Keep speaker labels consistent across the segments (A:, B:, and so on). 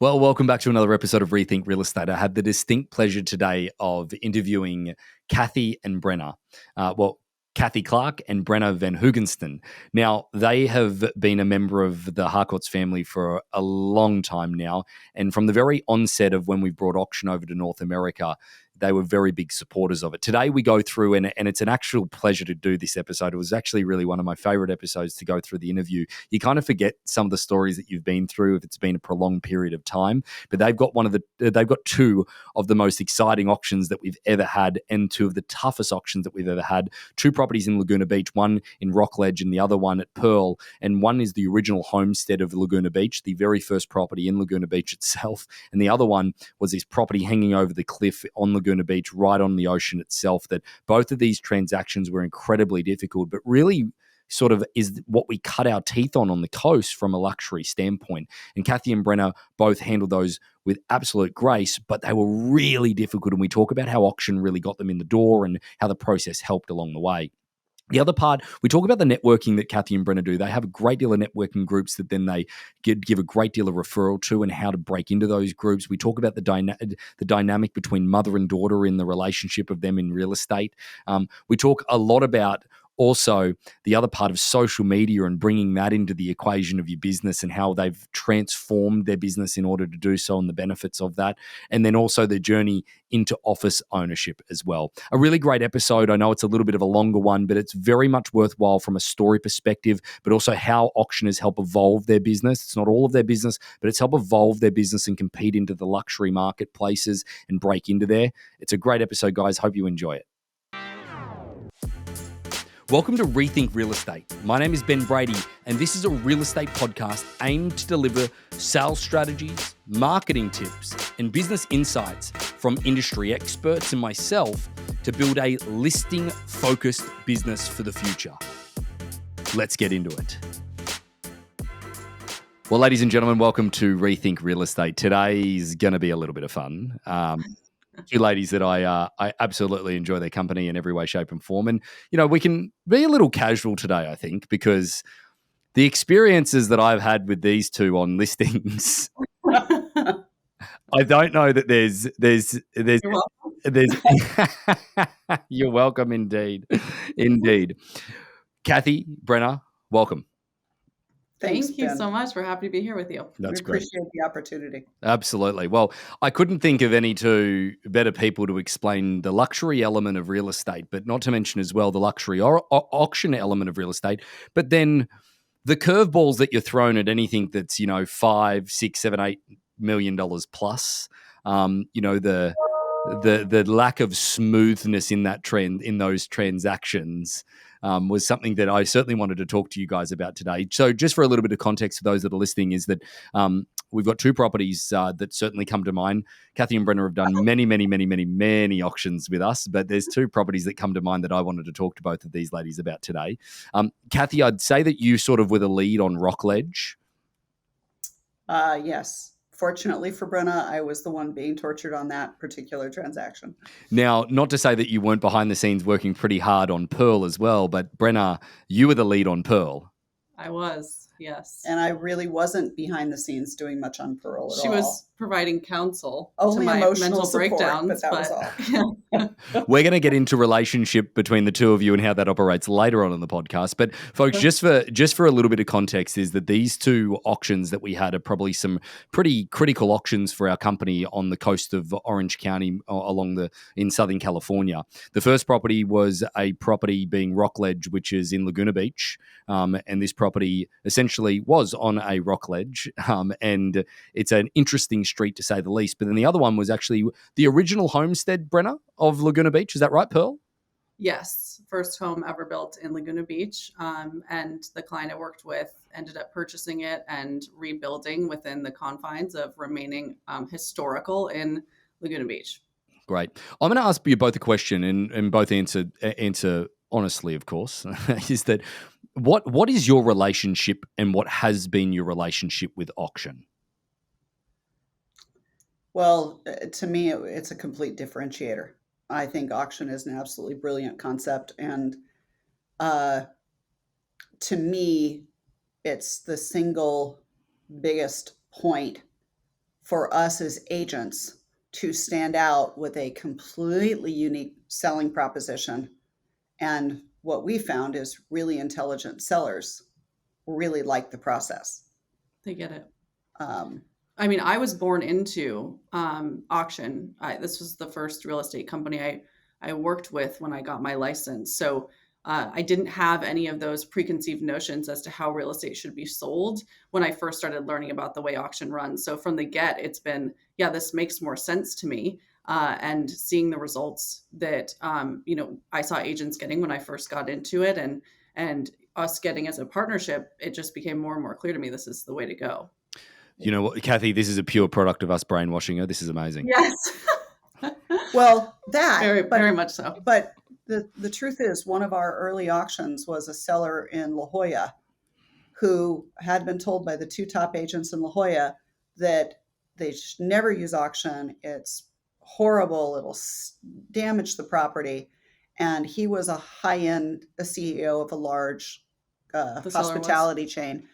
A: Well, welcome back to another episode of Rethink Real Estate. I have the distinct pleasure today of interviewing Kathy and Brenna. Kathy Clark and Brenna van Hoogenstyn. Now, they have been a member of the Harcourts family for a long time now. And from the very onset of when we brought auction over to North America, they were very big supporters of it. Today we go through, and it's an actual pleasure to do this episode. It was actually really one of my favorite episodes to go through the interview. You kind of forget some of the stories that you've been through if it's been a prolonged period of time. But they've got two of the most exciting auctions that we've ever had, and two of the toughest auctions that we've ever had. Two properties in Laguna Beach, one in Rockledge and the other one at Pearl. And one is the original homestead of Laguna Beach, the very first property in Laguna Beach itself. And the other one was this property hanging over the cliff on Laguna Beach, right on the ocean itself. That both of these transactions were incredibly difficult, but really sort of is what we cut our teeth on the coast from a luxury standpoint. And Kathy and Brenna both handled those with absolute grace, but they were really difficult. And we talk about how auction really got them in the door and how the process helped along the way. The other part, we talk about the networking that Kathy and Brenna do. They have a great deal of networking groups that then they give a great deal of referral to and how to break into those groups. We talk about the dynamic between mother and daughter in the relationship of them in real estate. We talk a lot about also the other part of social media and bringing that into the equation of your business and how they've transformed their business in order to do so and the benefits of that. And then also the journey into office ownership as well. A really great episode. I know it's a little bit of a longer one, but it's very much worthwhile from a story perspective, but also how auctioneers help evolve their business. It's not all of their business, but it's help evolve their business and compete into the luxury marketplaces and break into there. It's a great episode, guys. Hope you enjoy it. Welcome to Rethink Real Estate. My name is Ben Brady, and this is a real estate podcast aimed to deliver sales strategies, marketing tips, and business insights from industry experts and myself to build a listing-focused business for the future. Let's get into it. Well, ladies and gentlemen, welcome to Rethink Real Estate. Today's going to be a little bit of fun. Two ladies that I absolutely enjoy their company in every way, shape, and form. And, you know, we can be a little casual today, I think, because the experiences that I've had with these two on listings, I don't know that there's you're welcome indeed. Indeed. Kathy, Brenna, welcome.
B: Thanks,
C: Thank you
B: Ben.
C: so much. We're happy to be here with you.
A: That's
B: We
A: great.
B: appreciate the opportunity.
A: Absolutely. Well, I couldn't think of any two better people to explain the luxury element of real estate, but not to mention as well the luxury auction element of real estate, but then the curveballs that you're thrown at anything that's, you know, $5, $6, $7, $8 million plus. The lack of smoothness in that trend in those transactions was something that I certainly wanted to talk to you guys about today. So just for a little bit of context for those that are listening is that we've got two properties that certainly come to mind. Kathy and Brenna have done many auctions with us, but there's two properties that come to mind that I wanted to talk to both of these ladies about today. Kathy, I'd say that you sort of were the lead on Rockledge.
B: Yes. Fortunately for Brenna, I was the one being tortured on that particular transaction.
A: Now, not to say that you weren't behind the scenes working pretty hard on Pearl as well, but Brenna, you were the lead on Pearl.
C: I was, yes.
B: And I really wasn't behind the scenes doing much on Pearl at all.
C: She was providing counsel
B: Only
C: to my
B: emotional
C: mental
B: support,
C: breakdowns,
B: but that was all.
C: Yeah.
A: We're going to get into relationship between the two of you and how that operates later on in the podcast. But folks, just for a little bit of context is that these two auctions that we had are probably some pretty critical auctions for our company on the coast of Orange County in Southern California. The first property was a property being Rockledge, which is in Laguna Beach. And this property essentially was on a rock ledge. And it's an interesting street to say the least. But then the other one was actually the original homestead, Brenna, of Laguna Beach. Is that right, Pearl?
C: Yes, first home ever built in Laguna Beach. And the client I worked with ended up purchasing it and rebuilding within the confines of remaining historical in Laguna Beach.
A: Great. I'm going to ask you both a question and both answer honestly, of course, is that what is your relationship and what has been your relationship with auction?
B: Well, to me, it's a complete differentiator. I think auction is an absolutely brilliant concept. And to me, it's the single biggest point for us as agents to stand out with a completely unique selling proposition. And what we found is really intelligent sellers really like the process.
C: They get it.
B: Um,
C: I mean, I was born into auction. This was the first real estate company I worked with when I got my license. So I didn't have any of those preconceived notions as to how real estate should be sold when I first started learning about the way auction runs. So from the get, it's been, yeah, this makes more sense to me. And seeing the results that I saw agents getting when I first got into it, and us getting as a partnership, it just became more and more clear to me this is the way to go.
A: You know what, Kathy, this is a pure product of us brainwashing her. This is amazing.
C: Yes.
B: well, that
C: Very much so.
B: But the truth is, one of our early auctions was a seller in La Jolla who had been told by the two top agents in La Jolla that they should never use auction. It's horrible. It'll damage the property. And he was a CEO of a large hospitality chain.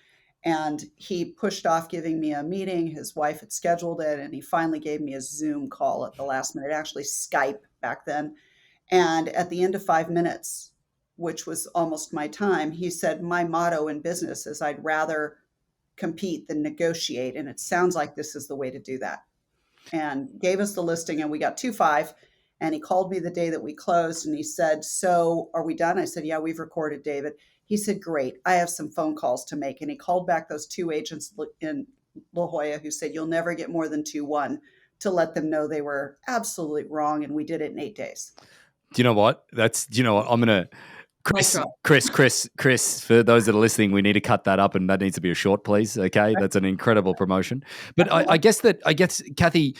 B: And he pushed off giving me a meeting. His wife had scheduled it, and he finally gave me a Zoom call at the last minute, actually Skype back then. And at the end of 5 minutes, which was almost my time, he said, my motto in business is I'd rather compete than negotiate. And it sounds like this is the way to do that. And gave us the listing, and we got 2.5. And he called me the day that we closed, and he said, so are we done? I said, yeah, we've recorded, David. He said, great, I have some phone calls to make. And he called back those two agents in La Jolla who said, you'll never get more than 2-1, to let them know they were absolutely wrong. And we did it in 8 days.
A: Do you know what? I'm going to, Chris, for those that are listening, we need to cut that up, and that needs to be a short, please. Okay. That's an incredible promotion. But I guess, Kathy,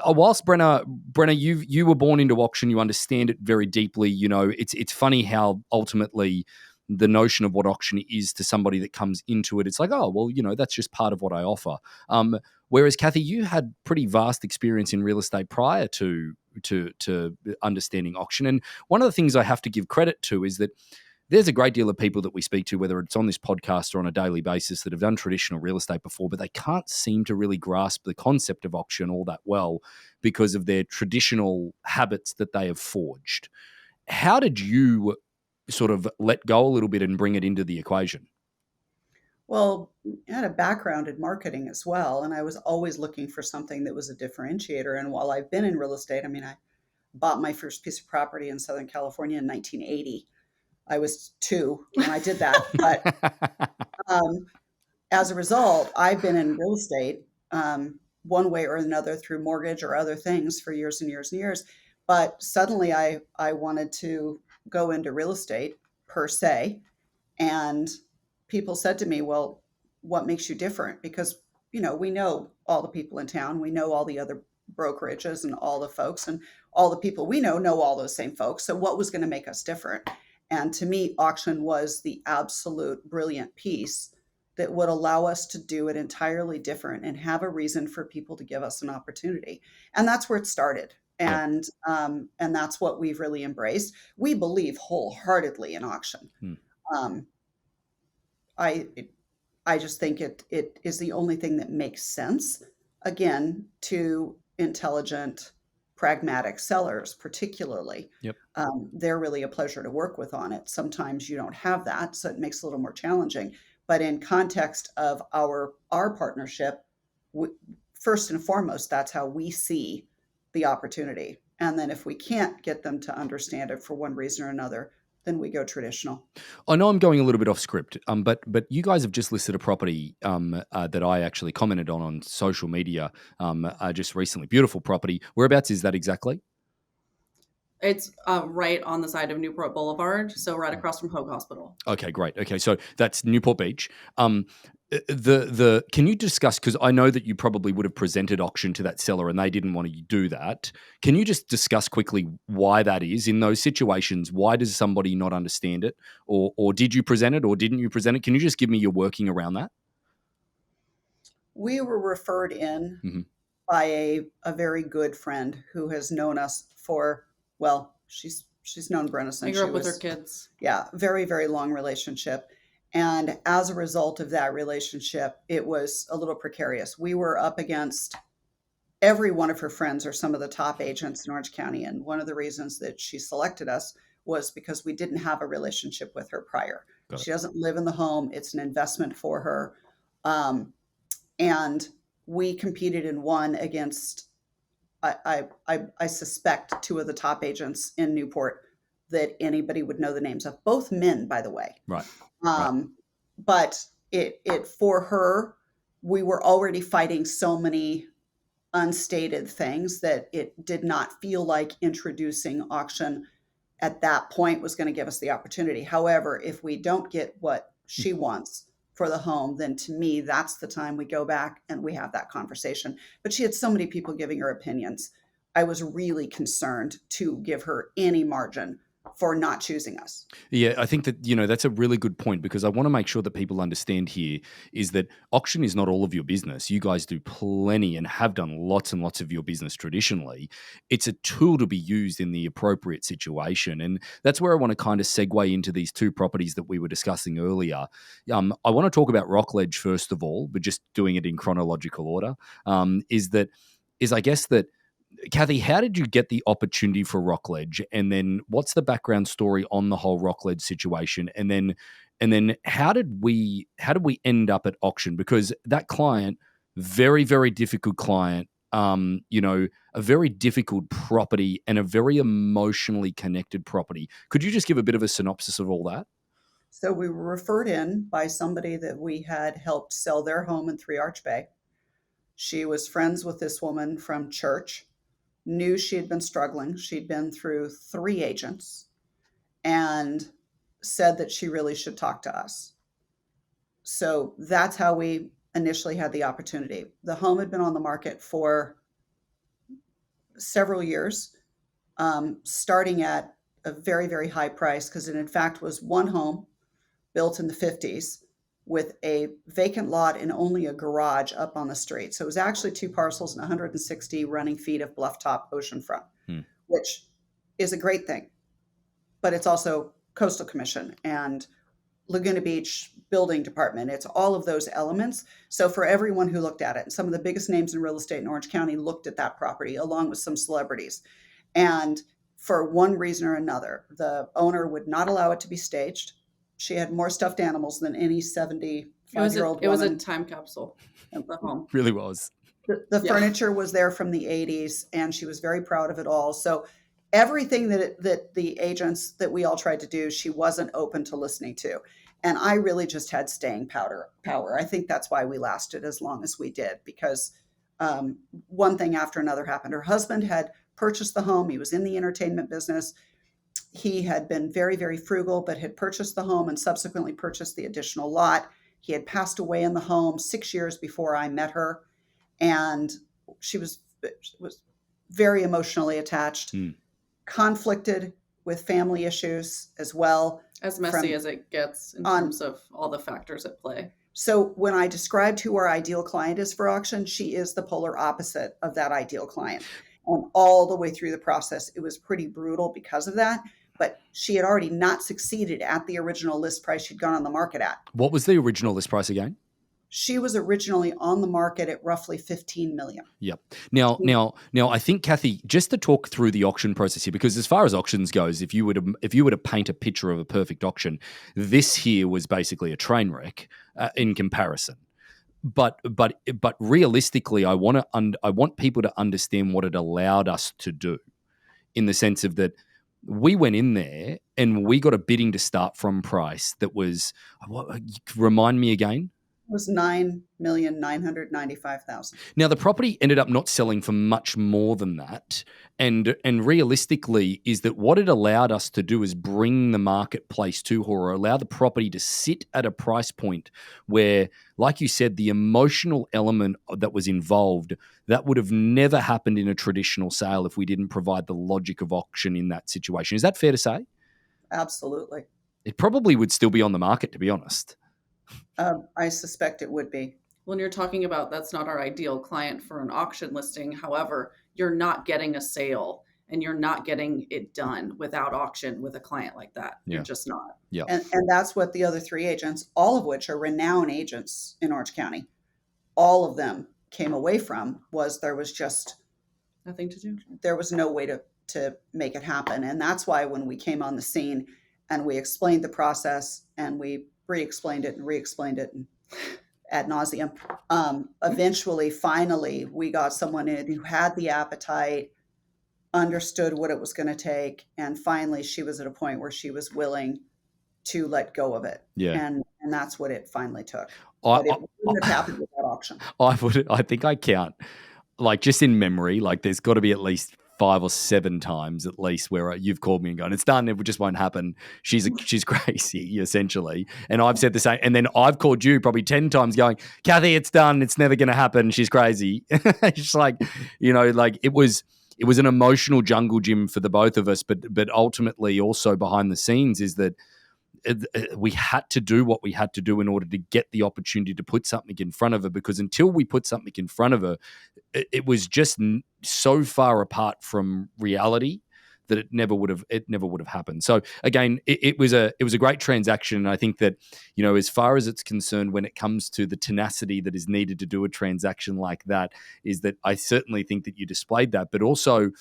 A: whilst Brenna, you were born into auction, you understand it very deeply. You know, it's funny how ultimately the notion of what auction is to somebody that comes into it, it's like, oh, well, that's just part of what I offer. Whereas Kathy, you had pretty vast experience in real estate prior to understanding auction. And one of the things I have to give credit to is that there's a great deal of people that we speak to, whether it's on this podcast or on a daily basis, that have done traditional real estate before, but they can't seem to really grasp the concept of auction all that well because of their traditional habits that they have forged. How did you sort of let go a little bit and bring it into the equation?
B: Well, I had a background in marketing as well, and I was always looking for something that was a differentiator. And while I've been in real estate, I mean, I bought my first piece of property in Southern California in 1980. I was 2 when I did that. But as a result, I've been in real estate one way or another through mortgage or other things for years and years and years. But suddenly I wanted to go into real estate per se. And people said to me, well, what makes you different? Because, we know all the people in town. We know all the other brokerages and all the folks, and all the people we know all those same folks. So what was going to make us different? And to me, auction was the absolute brilliant piece that would allow us to do it entirely different and have a reason for people to give us an opportunity. And that's where it started. And that's what we've really embraced. We believe wholeheartedly in auction. I just think it is the only thing that makes sense, again, to intelligent, pragmatic sellers, particularly.
A: Yep.
B: They're really a pleasure to work with on it. Sometimes you don't have that, so it makes it a little more challenging. But in context of our partnership, first and foremost, that's how we see the opportunity. And then if we can't get them to understand it for one reason or another, then we go traditional.
A: I know I'm going a little bit off script, but you guys have just listed a property that I actually commented on social media just recently. Beautiful property. Whereabouts is that exactly?
C: It's right on the side of Newport Boulevard, so right across from Hoag Hospital.
A: Okay, great. Okay, so that's Newport Beach. Can you discuss, because I know that you probably would have presented auction to that seller and they didn't want to do that. Can you just discuss quickly why that is in those situations? Why does somebody not understand it? Or did you present it or didn't you present it? Can you just give me your working around that?
B: We were referred in by a very good friend who has known us for, well, she's known Brenna since
C: I grew up with her kids.
B: Yeah, very, very long relationship. And as a result of that relationship, it was a little precarious. We were up against every one of her friends are some of the top agents in Orange County. And one of the reasons that she selected us was because we didn't have a relationship with her prior.
A: Got it.
B: She doesn't live in the home. It's an investment for her. And we competed and won against, I suspect, two of the top agents in Newport that anybody would know the names of. Both men, by the way.
A: Right.
B: But it for her, we were already fighting so many unstated things that it did not feel like introducing auction at that point was going to give us the opportunity. However, if we don't get what she wants for the home, then to me, that's the time we go back and we have that conversation. But she had so many people giving her opinions. I was really concerned to give her any margin for not choosing us.
A: Yeah, I think that, that's a really good point, because I want to make sure that people understand here is that auction is not all of your business. You guys do plenty and have done lots and lots of your business traditionally. It's a tool to be used in the appropriate situation. And that's where I want to kind of segue into these two properties that we were discussing earlier. I want to talk about Rockledge first of all, but just doing it in chronological order, is I guess that, Kathy, how did you get the opportunity for Rockledge, and then what's the background story on the whole Rockledge situation, and then how did we end up at auction? Because that client, very, very difficult client, a very difficult property and a very emotionally connected property. Could you just give a bit of a synopsis of all that?
B: So we were referred in by somebody that we had helped sell their home in Three Arch Bay. She was friends with this woman from church, knew she had been struggling. She'd been through 3 agents and said that she really should talk to us. So that's how we initially had the opportunity. The home had been on the market for several years, starting at a very, very high price, because it in fact was one home built in the 50s with a vacant lot and only a garage up on the street. So it was actually 2 parcels and 160 running feet of blufftop oceanfront, which is a great thing. But it's also coastal commission and Laguna Beach building department. It's all of those elements. So for everyone who looked at it, some of the biggest names in real estate in Orange County looked at that property along with some celebrities. And for one reason or another, the owner would not allow it to be staged. She had more stuffed animals than any 75-year-old woman.
C: It was a time capsule at the home.
A: Really was.
B: The furniture was there from the 80s, and she was very proud of it all. So everything that the agents that we all tried to do, she wasn't open to listening to. And I really just had staying power. I think that's why we lasted as long as we did, because one thing after another happened. Her husband had purchased the home. He was in the entertainment business. He had been very, very frugal, but had purchased the home and subsequently purchased the additional lot. He had passed away in the home 6 years before I met her. And she was very emotionally attached, conflicted with family issues as well.
C: As messy as it gets in terms of all the factors at play.
B: So when I described who our ideal client is for auction, she is the polar opposite of that ideal client. And all the way through the process, it was pretty brutal because of that. But she had already not succeeded at the original list price she'd gone on the market at.
A: What was the original list price again?
B: She was originally on the market at roughly $15 million.
A: Yep. Now, I think, Kathy, just to talk through the auction process here, because as far as auctions goes, if you were to paint a picture of a perfect auction, this here was basically a train wreck in comparison. But realistically, I want people to understand what it allowed us to do, in the sense of that we went in there and we got a bidding to start from price that was, remind me again.
B: It was $9,995,000.
A: Now, the property ended up not selling for much more than that. And realistically, is that what it allowed us to do is bring the marketplace to her, or allow the property to sit at a price point where, like you said, the emotional element that was involved, that would have never happened in a traditional sale if we didn't provide the logic of auction in that situation. Is that fair to say?
B: Absolutely.
A: It probably would still be on the market, to be honest.
B: I suspect it would be.
C: When you're talking about that's not our ideal client for an auction listing, however, you're not getting a sale and you're not getting it done without auction with a client like that.
A: Yeah.
C: You're just not.
A: Yeah.
B: And that's what the other 3 agents, all of which are renowned agents in Orange County, all of them came away from was there was just
C: Nothing to do.
B: there was no way to make it happen. And that's why when we came on the scene and we explained the process and we re-explained it and ad nauseum, eventually, finally, we got someone in who had the appetite, understood what it was going to take, and finally she was at a point where she was willing to let go of it.
A: Yeah.
B: And that's what it finally took.
A: I,
B: But it wouldn't have happened without auction.
A: I think I count, like, just in memory, like there's got to be at least 5 or 7 times at least where you've called me and gone, it's done, it just won't happen. She's crazy, essentially. And I've said the same. And then I've called you probably 10 times going, Kathy, it's done. It's never going to happen. She's crazy. It's like, like it was an emotional jungle gym for the both of us. But ultimately also behind the scenes is that we had to do what we had to do in order to get the opportunity to put something in front of her, because until we put something in front of her, it was just so far apart from reality that it never would have happened. So again, it was a great transaction. And I think that, as far as it's concerned, when it comes to the tenacity that is needed to do a transaction like that, is that I certainly think that you displayed that, but also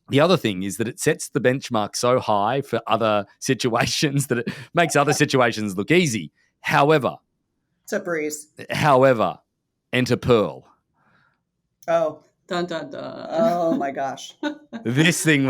A: the other thing is that it sets the benchmark so high for other situations that it makes other situations look easy. However,
B: It's a breeze.
A: Enter Pearl.
B: Oh,
C: Dun, dun, dun.
B: oh my gosh.
A: This thing.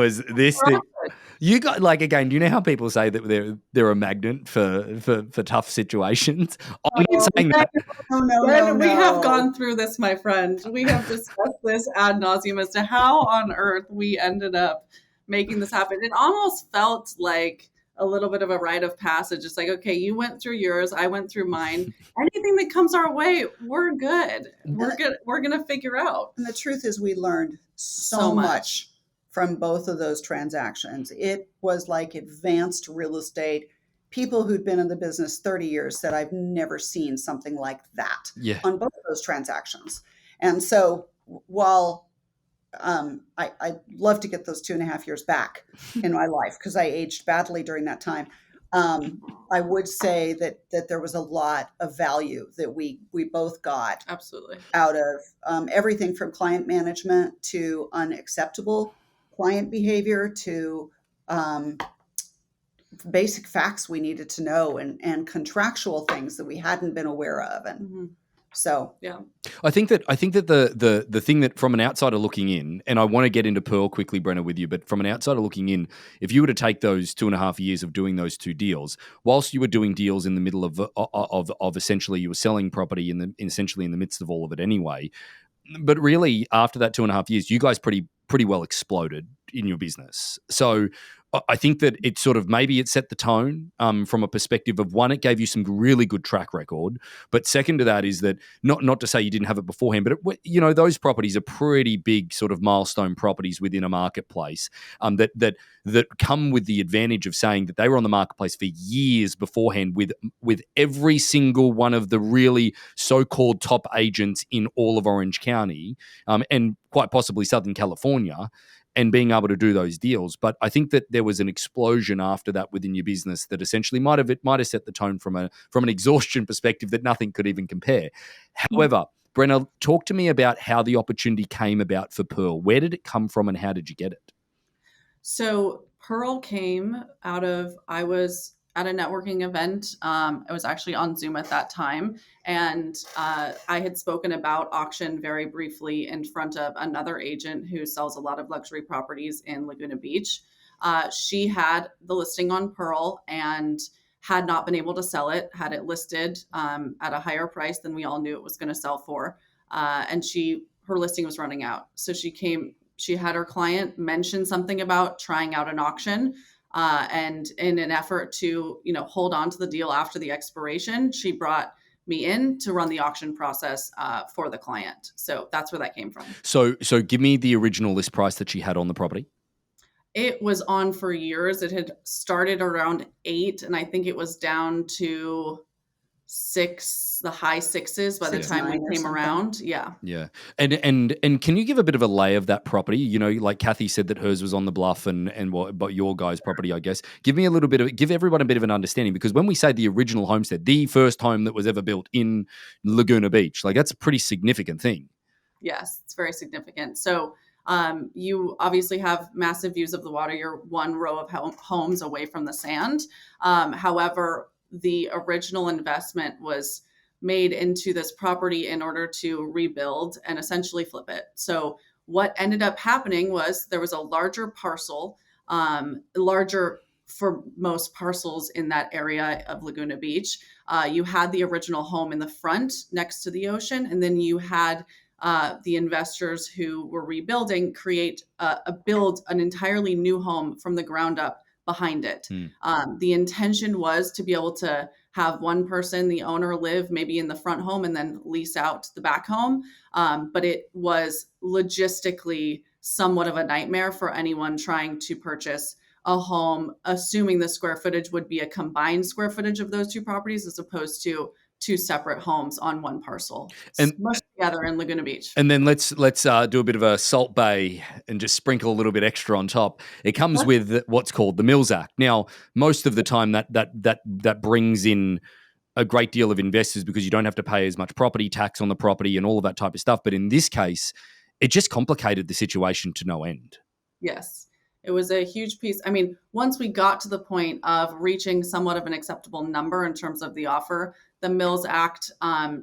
A: You got, like, again, do you know how people say that they're a magnet for tough situations? I'm not saying that.
B: No.
C: We have gone through this, my friend. We have discussed this ad nauseum as to how on earth we ended up making this happen. It almost felt like a little bit of a rite of passage. It's like, okay, you went through yours, I went through mine. Anything that comes our way, we're good. We're going to figure out.
B: And the truth is, we learned so much from both of those transactions. It was like advanced real estate. People who'd been in the business 30 years said, I've never seen something like that on both of those transactions. And so while I'd love to get those 2.5 years back in my life, because I aged badly during that time, I would say that there was a lot of value that we both got
C: absolutely
B: out of everything from client management to unacceptable client behavior to basic facts we needed to know and contractual things that we hadn't been aware of. And so,
C: yeah,
A: I think that the thing that, from an outsider looking in, and I want to get into Pearl quickly, Brenna, with you, but from an outsider looking in, if you were to take those 2.5 years of doing those 2 deals, whilst you were doing deals in the middle of essentially you were selling property essentially in the midst of all of it anyway, but really after that 2.5 years, you guys pretty well exploded in your business. So I think that it sort of, maybe it set the tone from a perspective of, one, it gave you some really good track record, but second to that is that, not to say you didn't have it beforehand, but those properties are pretty big sort of milestone properties within a marketplace that come with the advantage of saying that they were on the marketplace for years beforehand with every single one of the really so-called top agents in all of Orange County and quite possibly Southern California, and being able to do those deals. But I think that there was an explosion after that within your business that essentially might have set the tone from an exhaustion perspective that nothing could even compare. However, Brenna, talk to me about how the opportunity came about for Pearl. Where did it come from and how did you get it?
C: So Pearl came out of, I was at a networking event. I was actually on Zoom at that time. And I had spoken about auction very briefly in front of another agent who sells a lot of luxury properties in Laguna Beach. She had the listing on Pearl and had not been able to sell it, had it listed at a higher price than we all knew it was going to sell for. And her listing was running out. So she had her client mention something about trying out an auction. And in an effort to, hold on to the deal after the expiration, she brought me in to run the auction process for the client. So that's where that came from.
A: So give me the original list price that she had on the property.
C: It was on for years. It had started around 8, and I think it was down to 6, the high 6s by the time we came around. Yeah.
A: And can you give a bit of a lay of that property? Like Kathy said that hers was on the bluff and but your guys' property, I guess. Give everyone a bit of an understanding, because when we say the original homestead, the first home that was ever built in Laguna Beach, like, that's a pretty significant thing.
C: Yes, it's very significant. So you obviously have massive views of the water. You're one row of homes away from the sand. However, the original investment was made into this property in order to rebuild and essentially flip it. So what ended up happening was there was a larger parcel, larger for most parcels in that area of Laguna Beach. You had the original home in the front next to the ocean, and then you had the investors who were rebuilding build an entirely new home from the ground up behind it. The intention was to be able to have one person, the owner, live maybe in the front home and then lease out the back home. But it was logistically somewhat of a nightmare for anyone trying to purchase a home, assuming the square footage would be a combined square footage of those two properties as opposed to two separate homes on one parcel,
A: And
C: smushed together in Laguna Beach.
A: And then let's do a bit of a Salt Bay and just sprinkle a little bit extra on top. It comes with what's called the Mills Act. Now, most of the time that brings in a great deal of investors because you don't have to pay as much property tax on the property and all of that type of stuff. But in this case, it just complicated the situation to no end.
C: Yes, it was a huge piece. I mean, once we got to the point of reaching somewhat of an acceptable number in terms of the offer, the Mills Act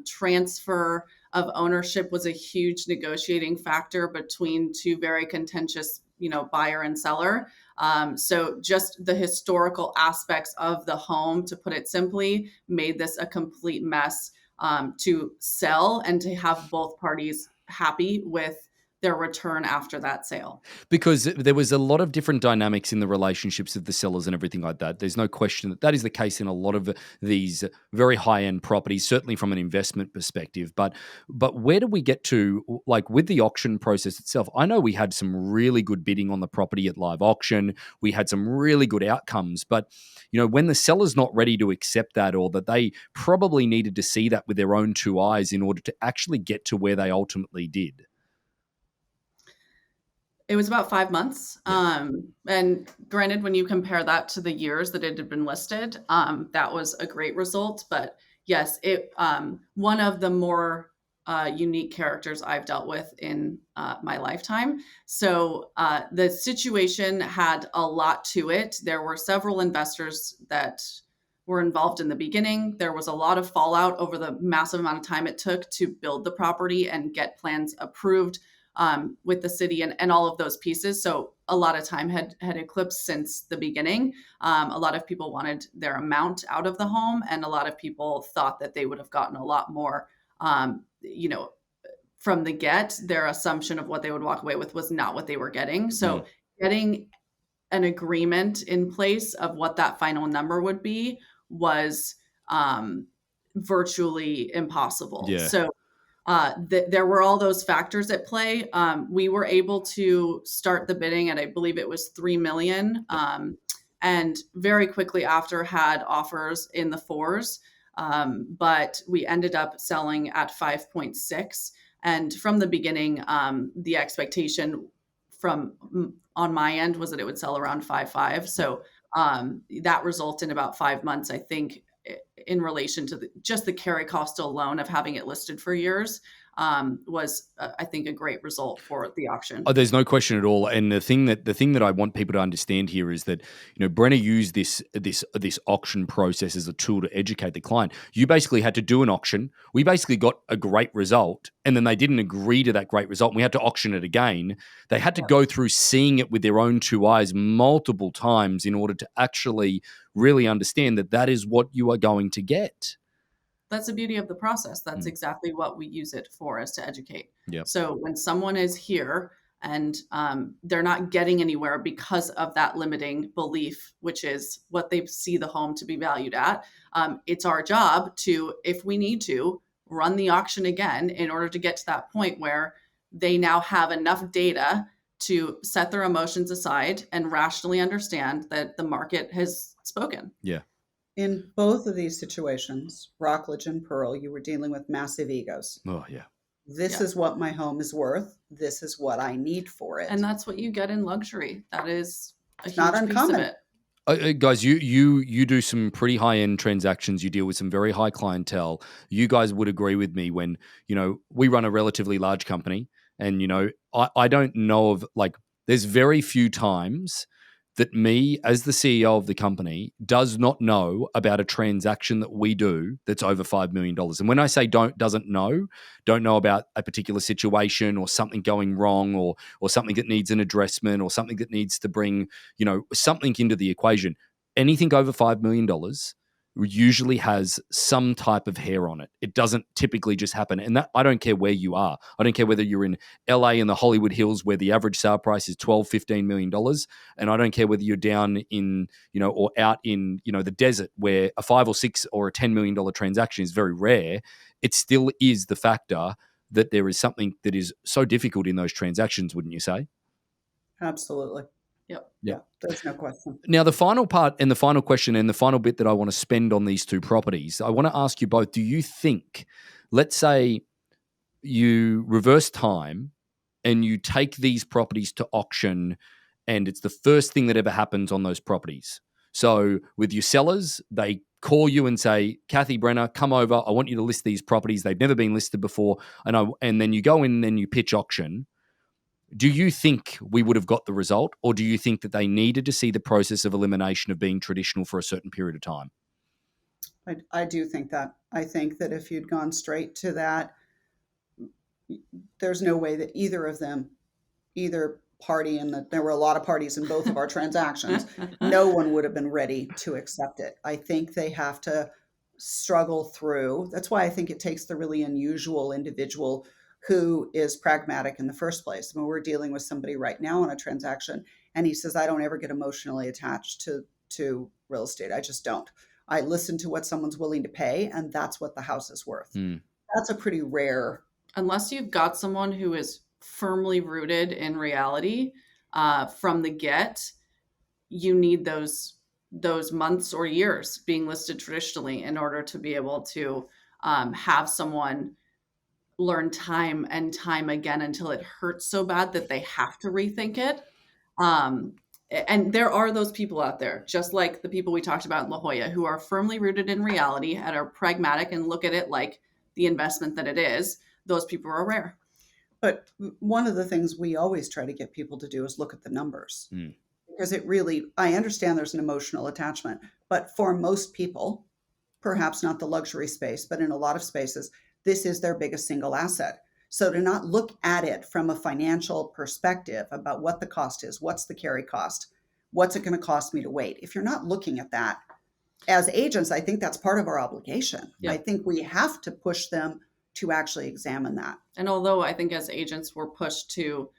C: transfer of ownership was a huge negotiating factor between two very contentious, buyer and seller. So just the historical aspects of the home, to put it simply, made this a complete mess to sell and to have both parties happy with their return after that sale.
A: Because there was a lot of different dynamics in the relationships of the sellers and everything like that. There's no question that is the case in a lot of these very high-end properties, certainly from an investment perspective. But where do we get to, like with the auction process itself? I know we had some really good bidding on the property at live auction. We had some really good outcomes. But, when the seller's not ready to accept that, or that they probably needed to see that with their own two eyes in order to actually get to where they ultimately did.
C: It was about 5 months.
A: Yeah.
C: And granted, when you compare that to the years that it had been listed, that was a great result. But yes, one of the more unique characters I've dealt with in my lifetime. So the situation had a lot to it. There were several investors that were involved in the beginning. There was a lot of fallout over the massive amount of time it took to build the property and get plans approved with the city and all of those pieces. So a lot of time had eclipsed since the beginning. A lot of people wanted their amount out of the home, and a lot of people thought that they would have gotten a lot more, from the get. Their assumption of what they would walk away with was not what they were getting. So getting an agreement in place of what that final number would be was virtually impossible.
A: Yeah.
C: So there were all those factors at play. We were able to start the bidding at, I believe it was 3 million. And very quickly after had offers in the 4s. But we ended up selling at 5.6. And from the beginning, the expectation on my end was that it would sell around 5.5. So that resulted in about 5 months, I think, in relation to just the carry cost alone of having it listed for years, was, I think, a great result for the auction.
A: Oh, there's no question at all. And the thing that I want people to understand here is that, Brenna used this auction process as a tool to educate the client. You basically had to do an auction. We basically got a great result, and then they didn't agree to that great result, and we had to auction it again. They had to go through seeing it with their own two eyes multiple times in order to actually really understand that is what you are going to get.
C: That's the beauty of the process. That's exactly what we use it for, is to educate.
A: Yep.
C: So when someone is here and they're not getting anywhere because of that limiting belief, which is what they see the home to be valued at, it's our job to, if we need to, run the auction again in order to get to that point where they now have enough data to set their emotions aside and rationally understand that the market has spoken.
A: Yeah.
B: In both of these situations, Rockledge and Pearl, you were dealing with massive egos.
A: Oh, yeah.
B: This is what my home is worth. This is what I need for it.
C: And that's what you get in luxury. That is a
B: It's not
C: huge piece of
B: uncommon.
C: it.
A: Guys, you do some pretty high end transactions. You deal with some very high clientele. You guys would agree with me when we run a relatively large company, and I don't know of like there's very few times that me as the CEO of the company does not know about a transaction that we do that's over $5 million. And when I say don't know about a particular situation or something going wrong or something that needs an addressment or something that needs to bring something into the equation. Anything over $5 million usually has some type of hair on it. It doesn't typically just happen. And that I don't care where you are. I don't care whether you're in LA in the Hollywood Hills where the average sale price is $12-15 million. And I don't care whether you're down in, or out in, the desert where a 5 or 6 or a $10 million transaction is very rare. It still is the factor that there is something that is so difficult in those transactions, wouldn't you say?
B: Absolutely.
C: Yep.
B: Yeah, there's no question.
A: Now, the final part and the final question and the final bit that I want to spend on these two properties, I want to ask you both, do you think, let's say you reverse time and you take these properties to auction and it's the first thing that ever happens on those properties. So with your sellers, they call you and say, Kathy, Brenna, come over. I want you to list these properties. They've never been listed before. And then you go in and you pitch auction. Do you think we would have got the result, or do you think that they needed to see the process of elimination of being traditional for a certain period of time?
B: I do think that. I think that if you'd gone straight to that, there's no way that either of them, either party, and that there were a lot of parties in both of our transactions, no one would have been ready to accept it. I think they have to struggle through. That's why I think it takes the really unusual individual who is pragmatic in the first place. I mean, we're dealing with somebody right now on a transaction, and he says, I don't ever get emotionally attached to real estate. I just don't. I listen to what someone's willing to pay, and that's what the house is worth. That's a pretty rare.
C: Unless you've got someone who is firmly rooted in reality from the get, you need those months or years being listed traditionally in order to be able to have someone learn time and time again until it hurts so bad that they have to rethink it. And there are those people out there, just like the people we talked about in La Jolla, who are firmly rooted in reality and are pragmatic and look at it like the investment that it is. Those people are rare.
B: But one of the things we always try to get people to do is look at the numbers. Because it really, I understand there's an emotional attachment, but for most people, perhaps not the luxury space, but in a lot of spaces, this is their biggest single asset. So to not look at it from a financial perspective about what the cost is, what's the carry cost, what's it going to cost me to wait? If you're not looking at that as agents, I think that's part of our obligation. I think we have to push them to actually examine that.
C: And although I think as agents, we're pushed to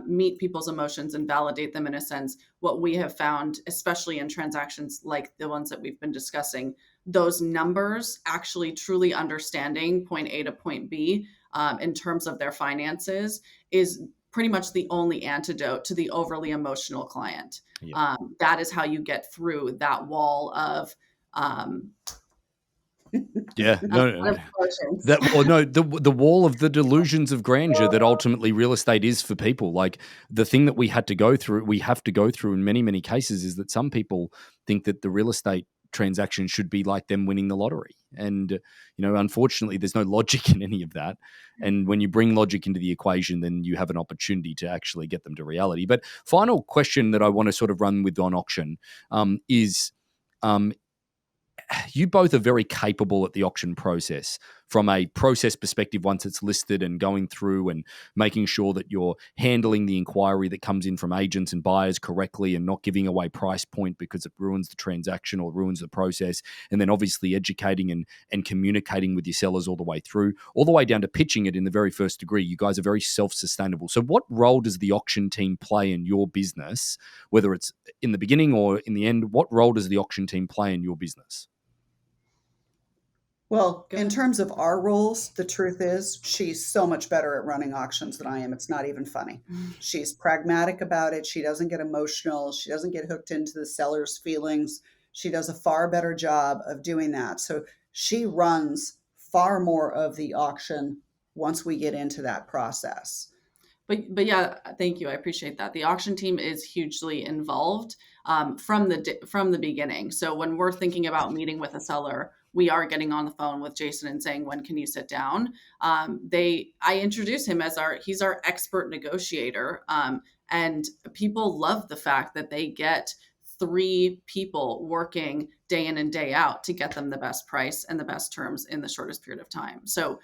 C: meet people's emotions and validate them in a sense, what we have found, especially in transactions like the ones that we've been discussing, those numbers, actually truly understanding point A to point B in terms of their finances, is pretty much the only antidote to the overly emotional client. That is how you get through that wall of
A: the wall of the delusions of grandeur that ultimately real estate is for people. Like the thing that we have to go through in many, many cases is that some people think that the real estate transaction should be like them winning the lottery. And, unfortunately there's no logic in any of that. And when you bring logic into the equation, then you have an opportunity to actually get them to reality. But final question that I want to sort of run with on auction is, you both are very capable at the auction process from a process perspective once it's listed and going through and making sure that you're handling the inquiry that comes in from agents and buyers correctly and not giving away price point because it ruins the transaction or ruins the process. And then obviously educating and communicating with your sellers all the way through, all the way down to pitching it in the very first degree. You guys are very self-sustainable. So what role does the auction team play in your business, whether it's in the beginning or in the end? What role does the auction team play in your business?
B: Well, in terms of our roles, the truth is she's so much better at running auctions than I am. It's not even funny. She's pragmatic about it. She doesn't get emotional. She doesn't get hooked into the seller's feelings. She does a far better job of doing that. So she runs far more of the auction once we get into that process.
C: But yeah, thank you. I appreciate that. The auction team is hugely involved from the beginning. So when we're thinking about meeting with a seller, we are getting on the phone with Jason and saying, when can you sit down? I introduce him as he's our expert negotiator. And people love the fact that they get 3 people working day in and day out to get them the best price and the best terms in the shortest period of time. So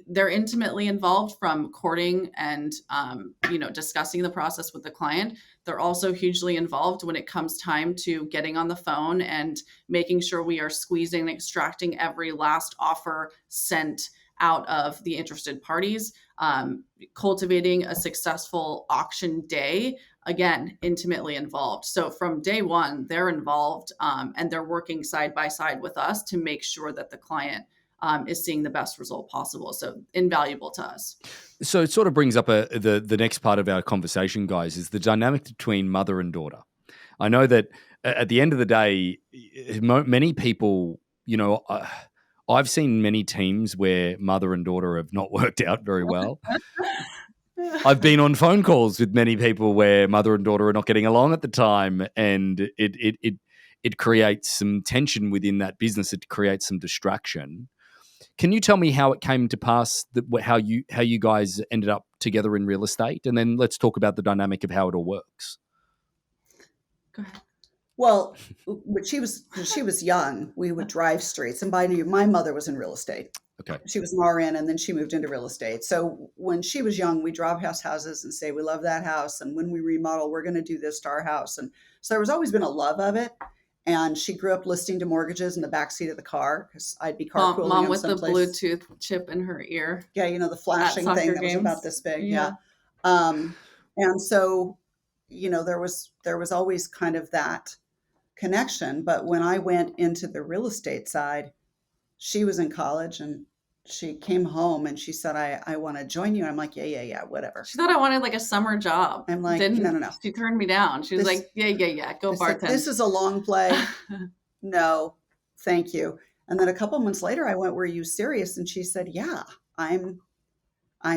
C: they're intimately involved from courting and discussing the process with the client. They're also hugely involved when it comes time to getting on the phone and making sure we are squeezing and extracting every last offer sent out of the interested parties, cultivating a successful auction day. Again, intimately involved. So from day one, they're involved and they're working side by side with us to make sure that the client is seeing the best result possible. So invaluable to us.
A: So it sort of brings up the next part of our conversation, guys, is the dynamic between mother and daughter. I know that at the end of the day, many people, I've seen many teams where mother and daughter have not worked out very well. I've been on phone calls with many people where mother and daughter are not getting along at the time, and it creates some tension within that business. It creates some distraction. Can you tell me how it came to pass, how you guys ended up together in real estate? And then let's talk about the dynamic of how it all works.
C: Go ahead.
B: Well, when she was young, we would drive streets. And my mother was in real estate.
A: Okay.
B: She was an RN and then she moved into real estate. So when she was young, we drive past houses and say, we love that house. And when we remodel, we're going to do this to our house. And so there was always been a love of it. And she grew up listening to mortgages in the backseat of the car because I'd be carpooling.
C: Mom with the Bluetooth chip in her ear.
B: Yeah, the flashing thing that was about this big. Yeah. And so, there was always kind of that connection. But when I went into the real estate side, she was in college and she came home and she said, I want to join you. I'm like, yeah, whatever.
C: She thought I wanted like a summer job.
B: I'm like, no.
C: She turned me down. She was like, yeah, go bartend.
B: This is a long play. No, thank you. And then a couple months later, I went, were you serious? And she said, yeah, I'm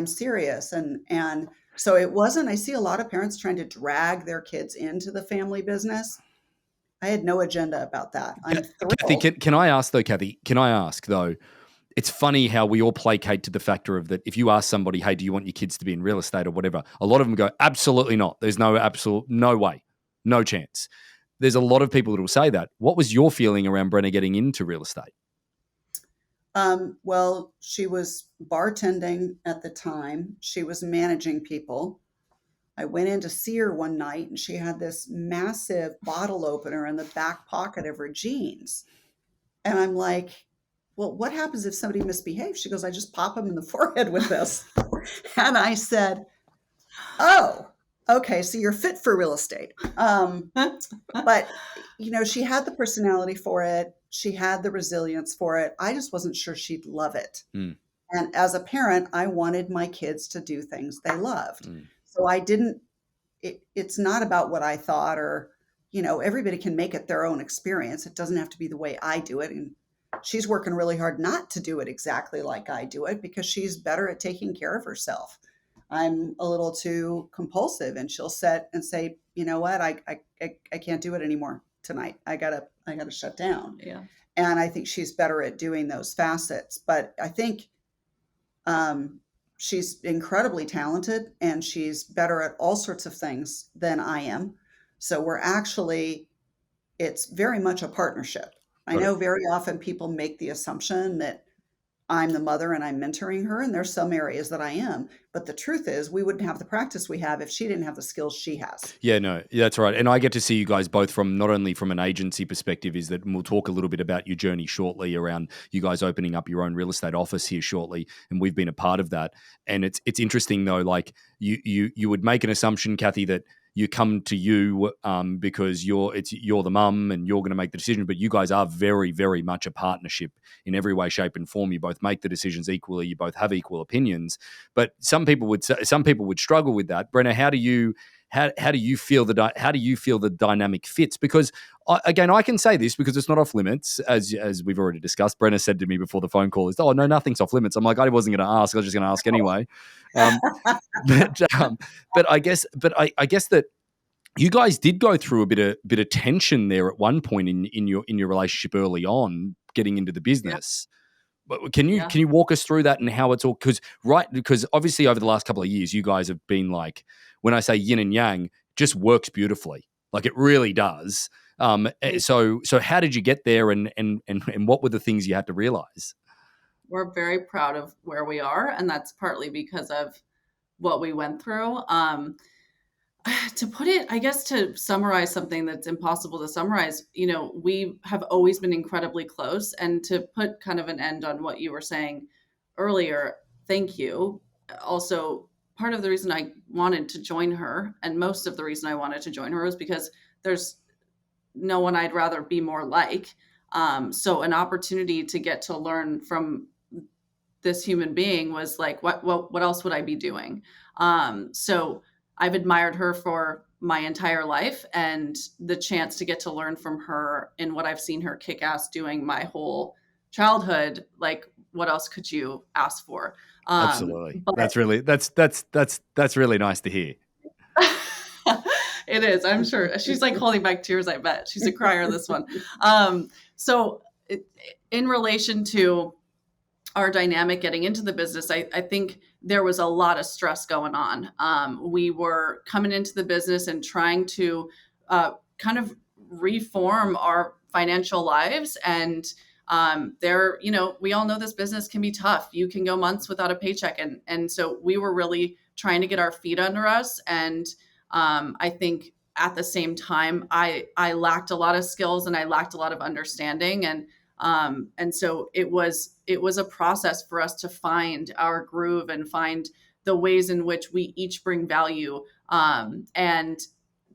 B: serious. And so it wasn't, I see a lot of parents trying to drag their kids into the family business. I had no agenda about that. I'm thrilled.
A: Kathy, can I ask though, it's funny how we all placate to the factor of that. If you ask somebody, hey, do you want your kids to be in real estate or whatever? A lot of them go, absolutely not. There's no way, no chance. There's a lot of people that will say that. What was your feeling around Brenna getting into real estate?
B: Well, she was bartending at the time. She was managing people. I went in to see her one night and she had this massive bottle opener in the back pocket of her jeans. And I'm like, well, what happens if somebody misbehaves? She goes, I just pop them in the forehead with this. And I said, oh, okay, so you're fit for real estate. But, she had the personality for it. She had the resilience for it. I just wasn't sure she'd love it. Mm. And as a parent, I wanted my kids to do things they loved. Mm. So I didn't, it's not about what I thought or, everybody can make it their own experience. It doesn't have to be the way I do it. And she's working really hard not to do it exactly like I do it because she's better at taking care of herself. I'm a little too compulsive and she'll sit and say, you know what, I can't do it anymore tonight. I gotta shut down.
C: Yeah.
B: And I think she's better at doing those facets. But I think she's incredibly talented and she's better at all sorts of things than I am. So it's very much a partnership. I know very often people make the assumption that I'm the mother and I'm mentoring her, and there's some areas that I am. But the truth is we wouldn't have the practice we have if she didn't have the skills she has.
A: Yeah, no, that's right. And I get to see you guys both from not only from an agency perspective, is that, and we'll talk a little bit about your journey shortly around you guys opening up your own real estate office here shortly, and we've been a part of that. And it's interesting though, like you would make an assumption, Kathy, that you come to you because you're the mum and you're going to make the decision, but you guys are very, very much a partnership in every way, shape, and form. You both make the decisions equally. You both have equal opinions. But some people would struggle with that. Brenna, how do you feel the dynamic fits? Because again, I can say this because it's not off limits, as we've already discussed. Brenna said to me before the phone call, "Oh no, nothing's off limits." I'm like, I wasn't going to ask. I was just going to ask anyway. um, but I guess that you guys did go through a bit of tension there at one point in your relationship early on, getting into the
C: Yeah.
A: business. But can
C: Yeah.
A: you walk us through that and how it's all because obviously over the last couple of years you guys have been like, when I say yin and yang, just works beautifully, like it really does. So how did you get there, and what were the things you had to realize?
C: We're very proud of where we are, and that's partly because of what we went through. To put it, I guess, to summarize something that's impossible to summarize, we have always been incredibly close. And to put kind of an end on what you were saying earlier, thank you. Also, part of the reason I wanted to join her, and most of the reason I wanted to join her, was because there's no one I'd rather be more like. So an opportunity to get to learn from this human being was like, what else would I be doing? So I've admired her for my entire life, and the chance to get to learn from her in what I've seen her kick ass doing my whole childhood, like what else could you ask for?
A: Absolutely.
C: But
A: That's really nice to hear.
C: it is, I'm sure. She's like holding back tears, I bet. She's a crier, this one. So in relation to our dynamic getting into the business, I think there was a lot of stress going on. We were coming into the business and trying to kind of reform our financial lives. And we all know this business can be tough. You can go months without a paycheck. And so we were really trying to get our feet under us. And I think at the same time, I lacked a lot of skills and I lacked a lot of understanding. And so it was a process for us to find our groove and find the ways in which we each bring value. And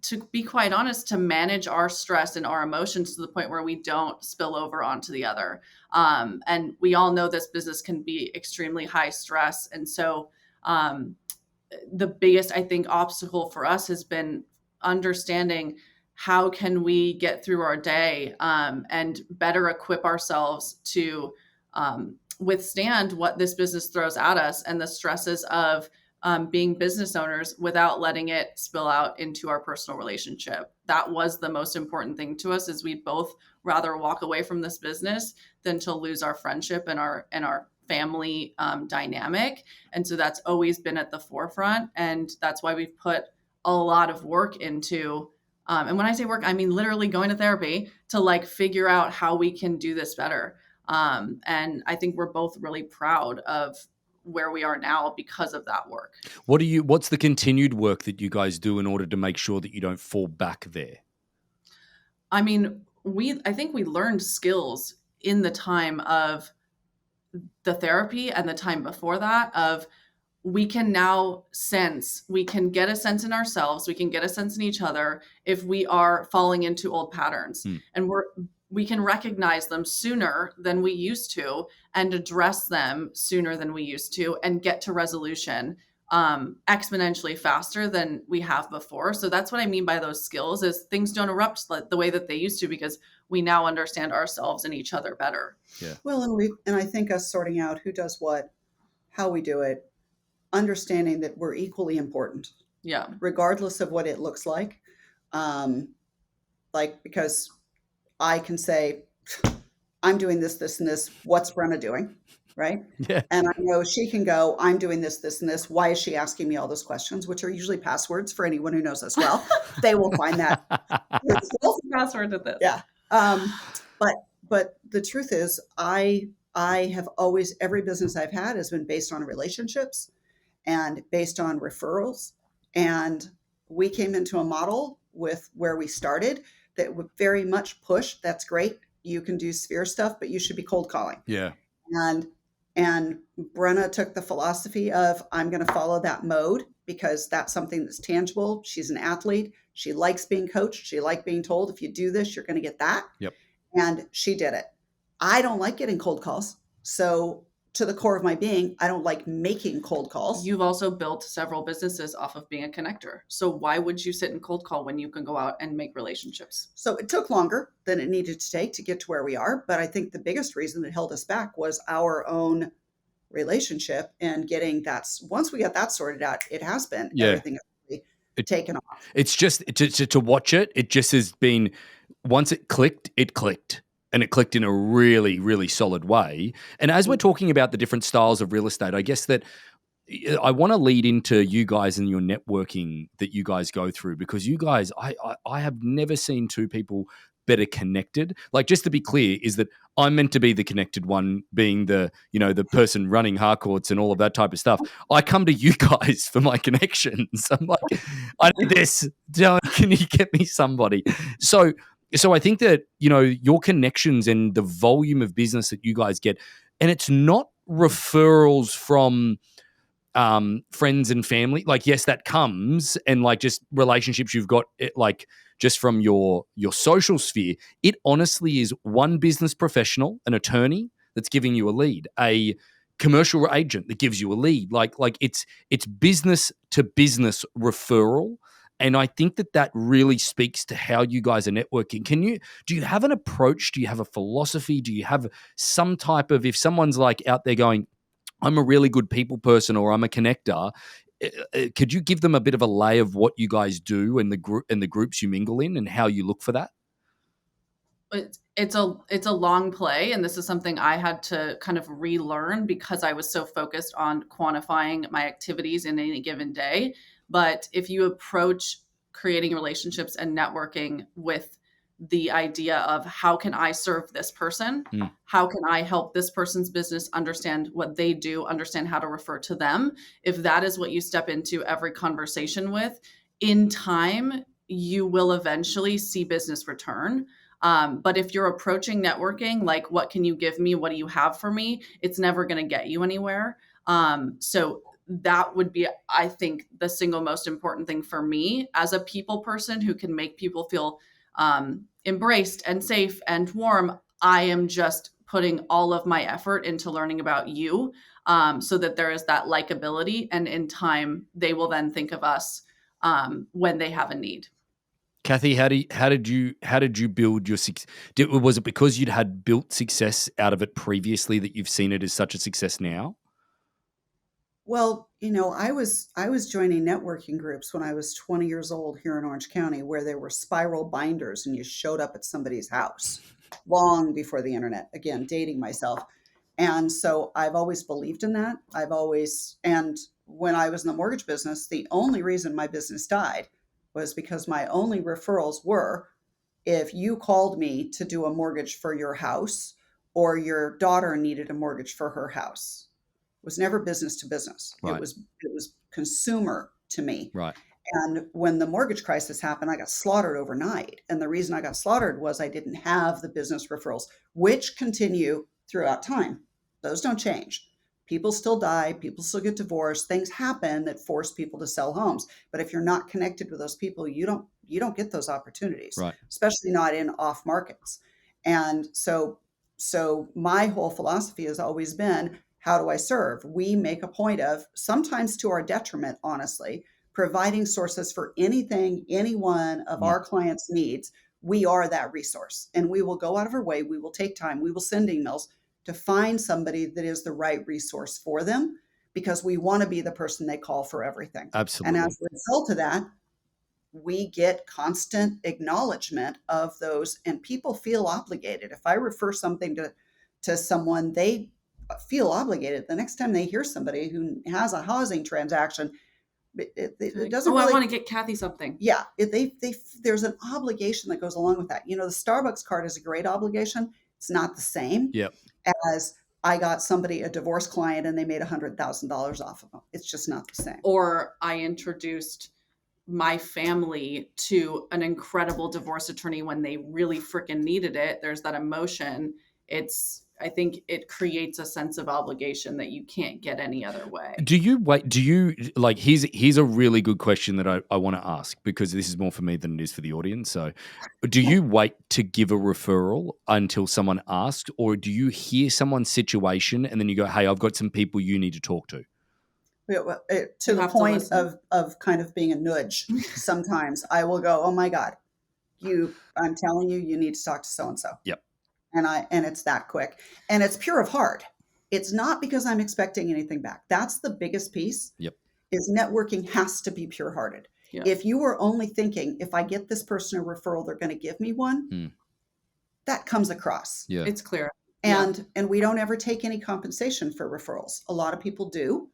C: to be quite honest, to manage our stress and our emotions to the point where we don't spill over onto the other. And we all know this business can be extremely high stress. And so the biggest, I think, obstacle for us has been understanding how can we get through our day and better equip ourselves to withstand what this business throws at us and the stresses of being business owners without letting it spill out into our personal relationship. That was the most important thing to us, is we'd both rather walk away from this business than to lose our friendship and our family dynamic. And so that's always been at the forefront. And that's why we've put a lot of work into and when I say work, I mean literally going to therapy to like figure out how we can do this better. And I think we're both really proud of where we are now because of that work.
A: What's the continued work that you guys do in order to make sure that you don't fall back there?
C: I mean, I think we learned skills in the time of the therapy and the time before that of we can now we can get a sense in ourselves, we can get a sense in each other if we are falling into old patterns. And we can recognize them sooner than we used to and address them sooner than we used to and get to resolution exponentially faster than we have before. So that's what I mean by those skills, is things don't erupt the way that they used to because we now understand ourselves and each other better.
A: Yeah.
B: Well, and I think us sorting out who does what, how we do it, understanding that we're equally important.
C: Yeah.
B: Regardless of what it looks like. Because I can say, I'm doing this, this, and this. What's Brenna doing? Right?
A: Yeah.
B: And I know she can go, I'm doing this, this, and this. Why is she asking me all those questions, which are usually passwords for anyone who knows us well? They will find that.
C: Password to this.
B: Yeah. But the truth is, I have always, every business I've had has been based on relationships and based on referrals. And we came into a model with where we started that would very much push, that's great. You can do sphere stuff, but you should be cold calling.
A: Yeah.
B: And Brenna took the philosophy of, I'm going to follow that mode because that's something that's tangible. She's an athlete. She likes being coached. She likes being told, if you do this, you're going to get that.
A: Yep.
B: And she did it. I don't like getting cold calls. So to the core of my being, I don't like making cold calls.
C: You've also built several businesses off of being a connector. So why would you sit in cold call when you can go out and make relationships?
B: So it took longer than it needed to take to get to where we are. But I think the biggest reason that held us back was our own relationship and getting that. Once we got that sorted out, it has been everything taken off.
A: It's just to watch it. It just has been, once it clicked, and it clicked in a really, really solid way. And as we're talking about the different styles of real estate, I guess that I want to lead into you guys and your networking that you guys go through, because you guys, I have never seen two people better connected. Like, just to be clear, is that I'm meant to be the connected one, being the, the person running Harcourts and all of that type of stuff. I come to you guys for my connections. I'm like, I need this. Can you get me somebody? So I think that, your connections and the volume of business that you guys get, and it's not referrals from friends and family. Like, yes, that comes, and like just relationships you've got, like just from your social sphere. It honestly is one business professional, an attorney that's giving you a lead, a commercial agent that gives you a lead. Like it's business to business referral. And I think that really speaks to how you guys are networking. Do you have an approach? Do you have a philosophy? Do you have some type of, if someone's like out there going, I'm a really good people person, or I'm a connector, could you give them a bit of a lay of what you guys do and the groups you mingle in and how you look for that?
C: It's a long play, and this is something I had to kind of relearn because I was so focused on quantifying my activities in any given day. But if you approach creating relationships and networking with the idea of how can I serve this person? How can I help this person's business understand what they do, understand how to refer to them? If that is what you step into every conversation with, in time, you will eventually see business return. But if you're approaching networking, like, what can you give me? What do you have for me? It's never going to get you anywhere. So that would be, I think, the single most important thing for me as a people person who can make people feel embraced and safe and warm. I am just putting all of my effort into learning about you, so that there is that likability, and in time they will then think of us when they have a need.
A: Kathy, how did you build your success? Was it because you'd had built success out of it previously that you've seen it as such a success now?
B: Well, I was joining networking groups when I was 20 years old here in Orange County, where there were spiral binders and you showed up at somebody's house long before the internet. Again, dating myself. And so I've always believed in that. And when I was in the mortgage business, the only reason my business died was because my only referrals were, if you called me to do a mortgage for your house, or your daughter needed a mortgage for her house. It was never business to business.
A: Right.
B: It was consumer to me.
A: Right.
B: And when the mortgage crisis happened, I got slaughtered overnight. And the reason I got slaughtered was I didn't have the business referrals, which continue throughout time. Those don't change. People still die. People still get divorced. Things happen that force people to sell homes. But if you're not connected with those people, you don't get those opportunities,
A: Right.
B: Especially not in off markets. And so my whole philosophy has always been, how do I serve? We make a point of, sometimes to our detriment, honestly, providing sources for anything, any one of our clients' needs. We are that resource, and we will go out of our way. We will take time. We will send emails to find somebody that is the right resource for them, because we want to be the person they call for everything.
A: Absolutely.
B: And as a result of that, we get constant acknowledgement of those, and people feel obligated. If I refer something to someone, they feel obligated. The next time they hear somebody who has a housing transaction, it doesn't really,
C: I want to get Kathy something.
B: Yeah, there's an obligation that goes along with that. The Starbucks card is a great obligation. It's not the same
A: Yep.
B: as I got somebody, a divorce client, and they made $100,000 off of them. It's just not the same.
C: Or I introduced my family to an incredible divorce attorney when they really freaking needed it. There's that emotion. I think it creates a sense of obligation that you can't get any other way.
A: Here's a really good question that I want to ask, because this is more for me than it is for the audience. So do you wait to give a referral until someone asks, or do you hear someone's situation and then you go, hey, I've got some people you need to talk to?
B: To the point of kind of being a nudge. Sometimes I will go, oh my God, I'm telling you, you need to talk to so-and-so.
A: Yep.
B: And it's that quick, and it's pure of heart. It's not because I'm expecting anything back. That's the biggest piece.
A: Yep.
B: Is networking has to be pure-hearted.
C: Yeah.
B: If you are only thinking, if I get this person a referral, they're going to give me one, that comes across.
A: Yeah.
C: It's clear.
B: And we don't ever take any compensation for referrals. A lot of people do.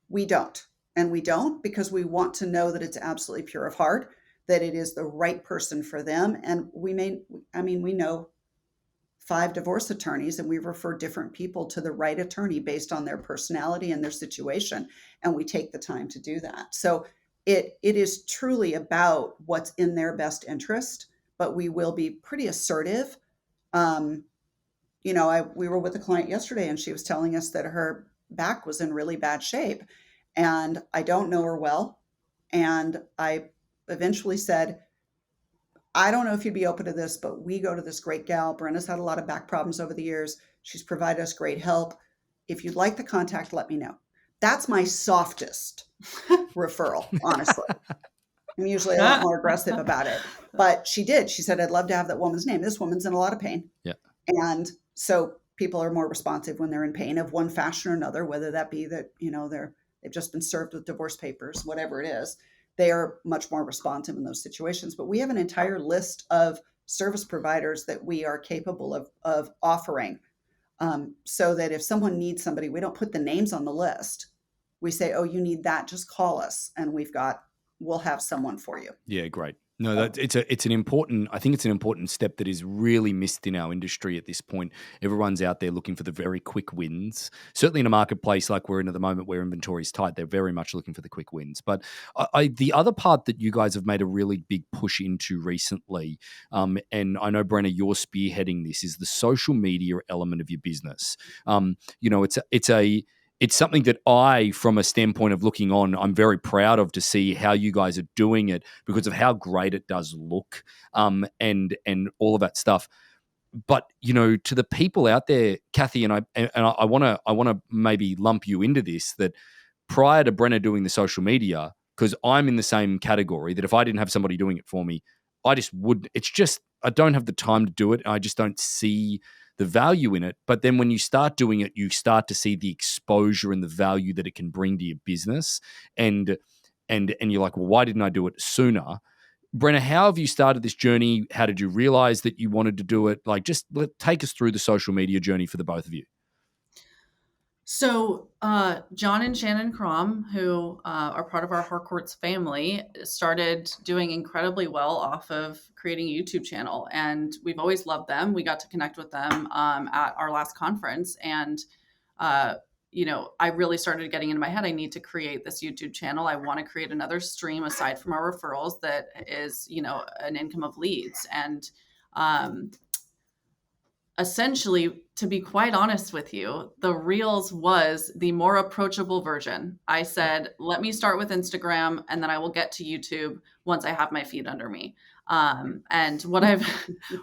B: We don't. And we don't because we want to know that it's absolutely pure of heart, that it is the right person for them. And we know 5 divorce attorneys, and we refer different people to the right attorney based on their personality and their situation. And we take the time to do that. So it is truly about what's in their best interest, but we will be pretty assertive. We were with a client yesterday and she was telling us that her back was in really bad shape. And I don't know her well. And I eventually said, I don't know if you'd be open to this, but we go to this great gal. Brenna's had a lot of back problems over the years. She's provided us great help. If you'd like the contact, let me know. That's my softest referral, honestly. I'm usually a lot more aggressive about it. But she did. She said, I'd love to have that woman's name. This woman's in a lot of pain.
A: Yeah.
B: And so people are more responsive when they're in pain of one fashion or another, whether that be that, they've just been served with divorce papers, whatever it is. They are much more responsive in those situations. But we have an entire list of service providers that we are capable of offering, so that if someone needs somebody, we don't put the names on the list. We say, oh, you need that, just call us. And we'll have someone for you.
A: Yeah, great. No, it's an important step that is really missed in our industry at this point. Everyone's out there looking for the very quick wins. Certainly in a marketplace like we're in at the moment where inventory is tight, they're very much looking for the quick wins. But the other part that you guys have made a really big push into recently, and I know, Brenna, you're spearheading this, is the social media element of your business. It's something that I, from a standpoint of looking on, I'm very proud of to see how you guys are doing it because of how great it does look, and all of that stuff. But to the people out there, Kathy, and I want to maybe lump you into this, that prior to Brenna doing the social media, because I'm in the same category, that if I didn't have somebody doing it for me, I just would. It's just I don't have the time to do it. I just don't see the value in it. But then when you start doing it, you start to see the exposure and the value that it can bring to your business. And you're like, well, why didn't I do it sooner? Brenna, how have you started this journey? How did you realize that you wanted to do it? Like, just take us through the social media journey for the both of you.
C: So John and Shannon Crom, who are part of our Harcourts family, started doing incredibly well off of creating a YouTube channel. And we've always loved them. We got to connect with them at our last conference. And, I really started getting into my head, I need to create this YouTube channel. I want to create another stream aside from our referrals that is, an income of leads. And essentially, to be quite honest with you, the Reels was the more approachable version. I said, let me start with Instagram and then I will get to YouTube once I have my feet under me. And what I've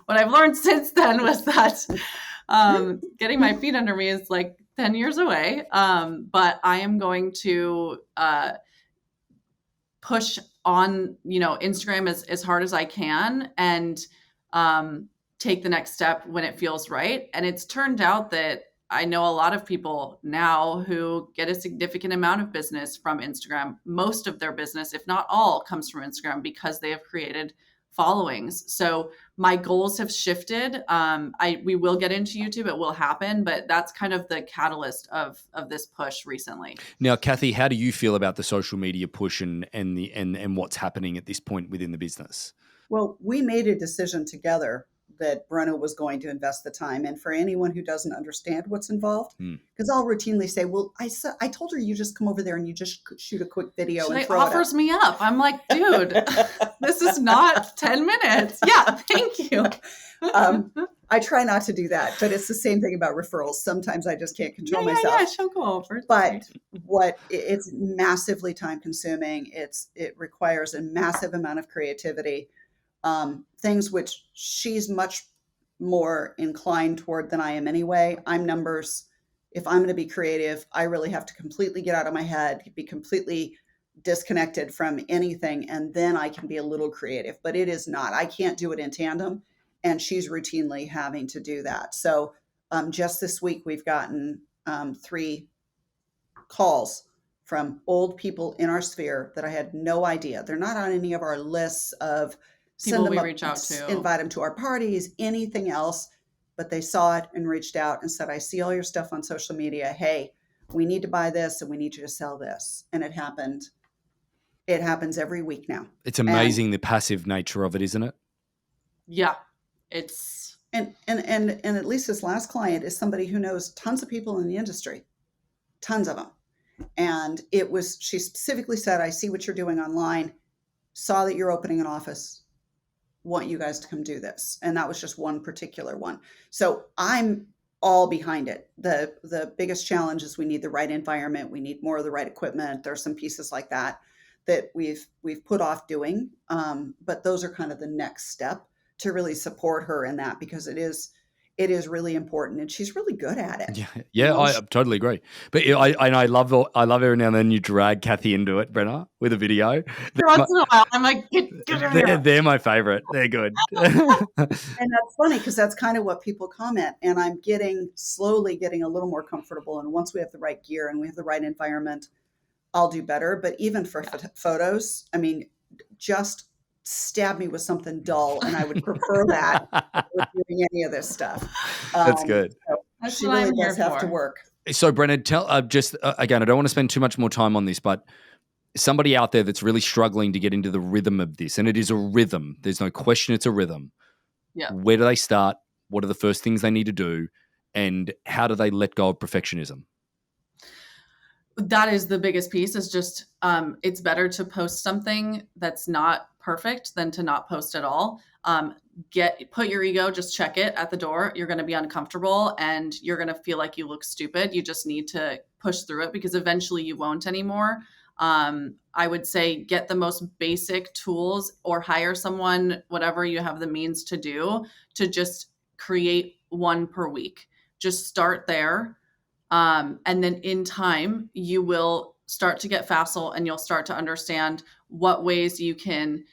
C: learned since then was that getting my feet under me is like 10 years away. But I am going to push on, Instagram as hard as I can and take the next step when it feels right. And it's turned out that I know a lot of people now who get a significant amount of business from Instagram. Most of their business, if not all, comes from Instagram because they have created followings. So my goals have shifted. We will get into YouTube. It will happen, but that's kind of the catalyst of this push recently.
A: Now, Kathy, how do you feel about the social media push and what's happening at this point within the business?
B: Well, we made a decision together that Brenna was going to invest the time. And for anyone who doesn't understand what's involved, because I'll routinely say, well, I told her you just come over there and you just shoot a quick video.
C: She offers me up. I'm like, dude, this is not 10 minutes. Yeah, thank you.
B: I try not to do that, but it's the same thing about referrals. Sometimes I just can't control myself.
C: Yeah, she'll go over.
B: But it's massively time consuming. It requires a massive amount of creativity. Things which she's much more inclined toward than I am anyway. I'm numbers. If I'm going to be creative, I really have to completely get out of my head, be completely disconnected from anything, and then I can be a little creative. But it is not. I can't do it in tandem, and she's routinely having to do that. So just this week, we've gotten 3 calls from old people in our sphere that I had no idea. They're not on any of our lists of send
C: People
B: them
C: we
B: up,
C: reach out to.
B: invite them to our parties, anything else. But they saw it and reached out and said, I see all your stuff on social media. Hey, we need to buy this and we need you to sell this. And it happened. It happens every week now.
A: It's amazing the passive nature of it, isn't it?
C: Yeah, it's
B: And at least this last client is somebody who knows tons of people in the industry, tons of them. And she specifically said, I see what you're doing online, saw that you're opening an office, want you guys to come do this. And that was just one particular one. So I'm all behind it. The biggest challenge is we need the right environment. We need more of the right equipment. There's some pieces like that we've put off doing. But those are kind of the next step to really support her in that, because it is really important, and she's really good at it.
A: Yeah, I totally agree. But I love every now and then you drag Kathy into it, Brenna, with a video.
C: once in a while, I'm like, get over here.
A: They're my favorite. They're good.
B: And that's funny because that's kind of what people comment, and I'm slowly getting a little more comfortable. And once we have the right gear and we have the right environment, I'll do better. But even for photos, I mean, just stab me with something dull and I would prefer that over doing any of this stuff.
A: That's good.
B: So she really does have to work.
A: So Brenna, tell again, I don't want to spend too much more time on this, but somebody out there that's really struggling to get into the rhythm of this, and it is a rhythm. There's no question it's a rhythm.
C: Yeah.
A: Where do they start? What are the first things they need to do? And how do they let go of perfectionism?
C: That is the biggest piece, is just it's better to post something that's not perfect than to not post at all. Put your ego, just check it at the door. You're going to be uncomfortable and you're going to feel like you look stupid. You just need to push through it, because eventually you won't anymore. I would say get the most basic tools or hire someone, whatever you have the means to do, to just create one per week. Just start there. And then in time, you will start to get facile and you'll start to understand what ways you can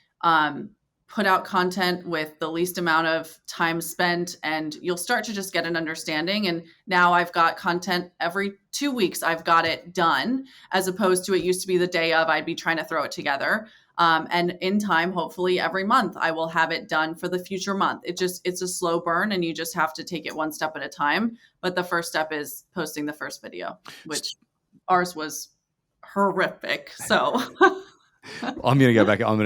C: put out content with the least amount of time spent, and you'll start to just get an understanding. And now I've got content every 2 weeks. I've got it done, as opposed to it used to be the day of, I'd be trying to throw it together. And in time, hopefully every month I will have it done for the future month. It's a slow burn, and you just have to take it one step at a time. But the first step is posting the first video, which ours was horrific. So
A: I'm going to go back and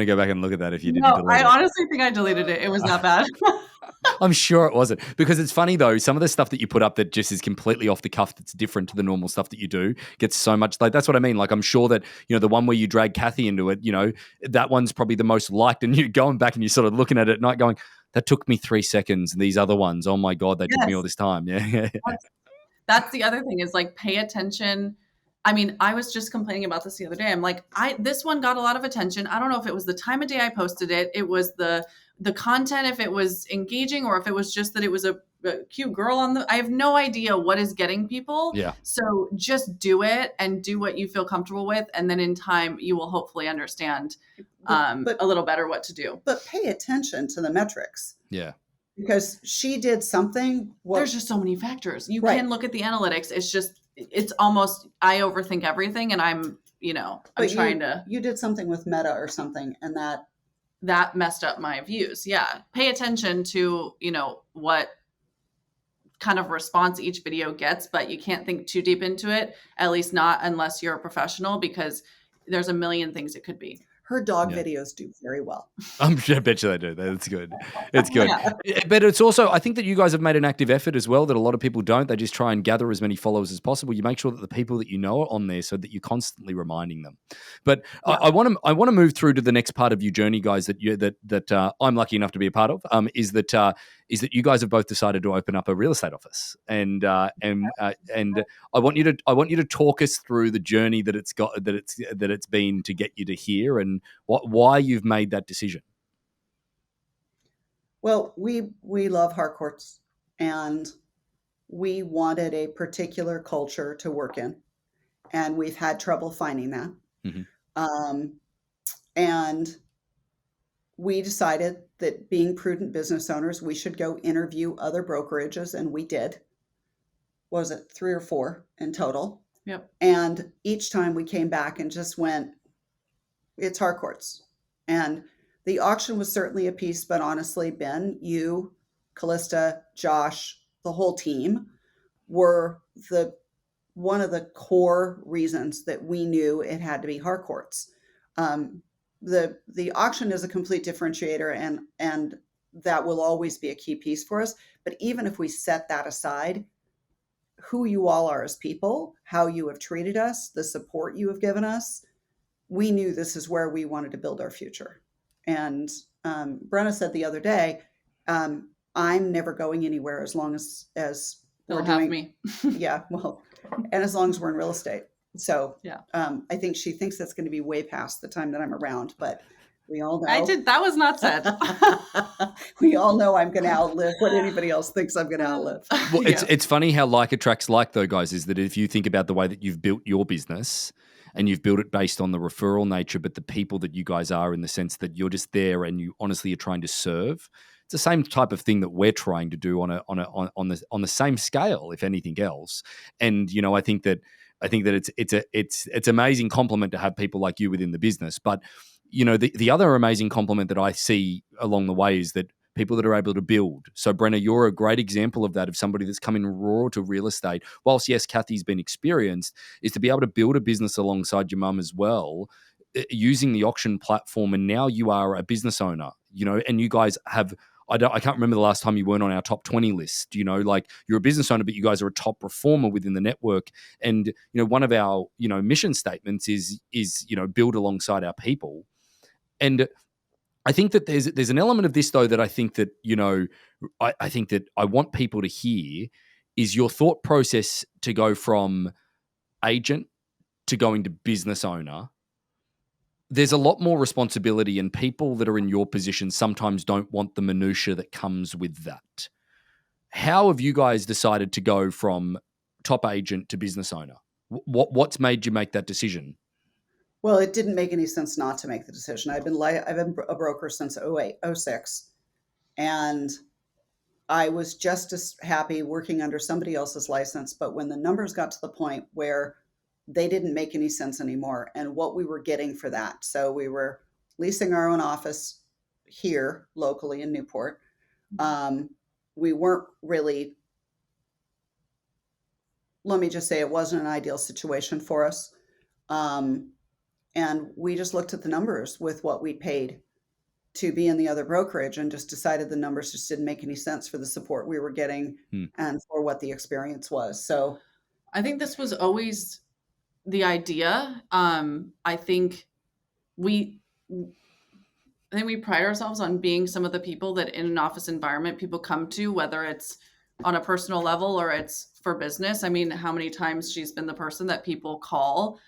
A: look at that if you didn't delete it.
C: I honestly think I deleted it. It was that bad.
A: I'm sure it wasn't, because it's funny though. Some of the stuff that you put up that just is completely off the cuff, that's different to the normal stuff that you do, gets so much like, that's what I mean. Like, I'm sure that, the one where you drag Kathy into it, that one's probably the most liked, and you're going back and you're sort of looking at it at night going, that took me 3 seconds. And these other ones, oh my God, they took me all this time. Yeah.
C: That's the other thing, is like, pay attention. I mean, I was just complaining about this the other day. I'm like, this one got a lot of attention. I don't know if it was the time of day I posted it. It was the content, if it was engaging, or if it was just that it was a cute girl I have no idea what is getting people.
A: Yeah.
C: So just do it and do what you feel comfortable with. And then in time, you will hopefully understand a little better what to do.
B: But pay attention to the metrics.
A: Yeah.
B: Because she did something.
C: There's just so many factors. You can look at the analytics. It's almost, I overthink everything, and I'm trying to.
B: You did something with Meta or something, and
C: that messed up my views. Yeah. Pay attention to, what kind of response each video gets, but you can't think too deep into it, at least not unless you're a professional, because there's a million things it could be.
B: Her dog videos do very well.
A: I bet you they do. That's good. It's good. Yeah. But it's also, I think that you guys have made an active effort as well that a lot of people don't. They just try and gather as many followers as possible. You make sure that the people that you know are on there so that you're constantly reminding them. But I want to move through to the next part of your journey, guys, that I'm lucky enough to be a part of, is that you guys have both decided to open up a real estate office, and I want you to talk us through the journey that it's been to get you to here, and why you've made that decision.
B: Well, we love Harcourts, and we wanted a particular culture to work in, and we've had trouble finding that. Mm-hmm. And we decided that, being prudent business owners, we should go interview other brokerages, and we did. was it 3 or 4 in total?
C: Yep.
B: And each time we came back and just went, it's Harcourts. And the auction was certainly a piece, but honestly, Ben, you, Callista, Josh, the whole team were the one of the core reasons that we knew it had to be Harcourts. Um, the auction is a complete differentiator, and that will always be a key piece for us. But even if we set that aside, who you all are as people, how you have treated us, the support you have given us, we knew this is where we wanted to build our future. And Brenna said the other day, I'm never going anywhere as long as
C: They'll
B: we're
C: have
B: doing
C: me.
B: yeah, well, and as long as we're in real estate. So
C: Yeah.
B: I think she thinks that's going to be way past the time that I'm around, but we all know.
C: That was not said.
B: We all know I'm going to outlive what anybody else thinks I'm going to outlive.
A: Well, it's funny how like attracts like, though, guys, is that if you think about the way that you've built your business and you've built it based on the referral nature, but the people that you guys are, in the sense that you're just there and you honestly are trying to serve, it's the same type of thing that we're trying to do on the same scale, if anything else. And I think that it's amazing compliment to have people like you within the business. But the other amazing compliment that I see along the way is that people that are able to build. So, Brenna, you're a great example of that, of somebody that's come in raw to real estate. Whilst, yes, Kathy's been experienced, is to be able to build a business alongside your mum as well, using the auction platform. And now you are a business owner, and you guys have, I can't remember the last time you weren't on our top 20 list, like you're a business owner, but you guys are a top performer within the network. And, one of our, mission statements is, build alongside our people. And I think that there's an element of this, though, that I think that, I think that I want people to hear is your thought process to go from agent to going to business owner. There's a lot more responsibility, and people that are in your position sometimes don't want the minutia that comes with that. How have you guys decided to go from top agent to business owner? What's made you make that decision?
B: Well, it didn't make any sense not to make the decision. I've been a broker since 08, 06, and I was just as happy working under somebody else's license. But when the numbers got to the point where they didn't make any sense anymore, and what we were getting for that, so we were leasing our own office here locally in Newport. We weren't really, let me just say, it wasn't an ideal situation for us. And we just looked at the numbers with what we paid to be in the other brokerage and just decided the numbers just didn't make any sense for the support we were getting and for what the experience was. So
C: I think this was always the idea. I think we pride ourselves on being some of the people that in an office environment people come to, whether it's on a personal level or it's for business. I mean, how many times she's been the person that people call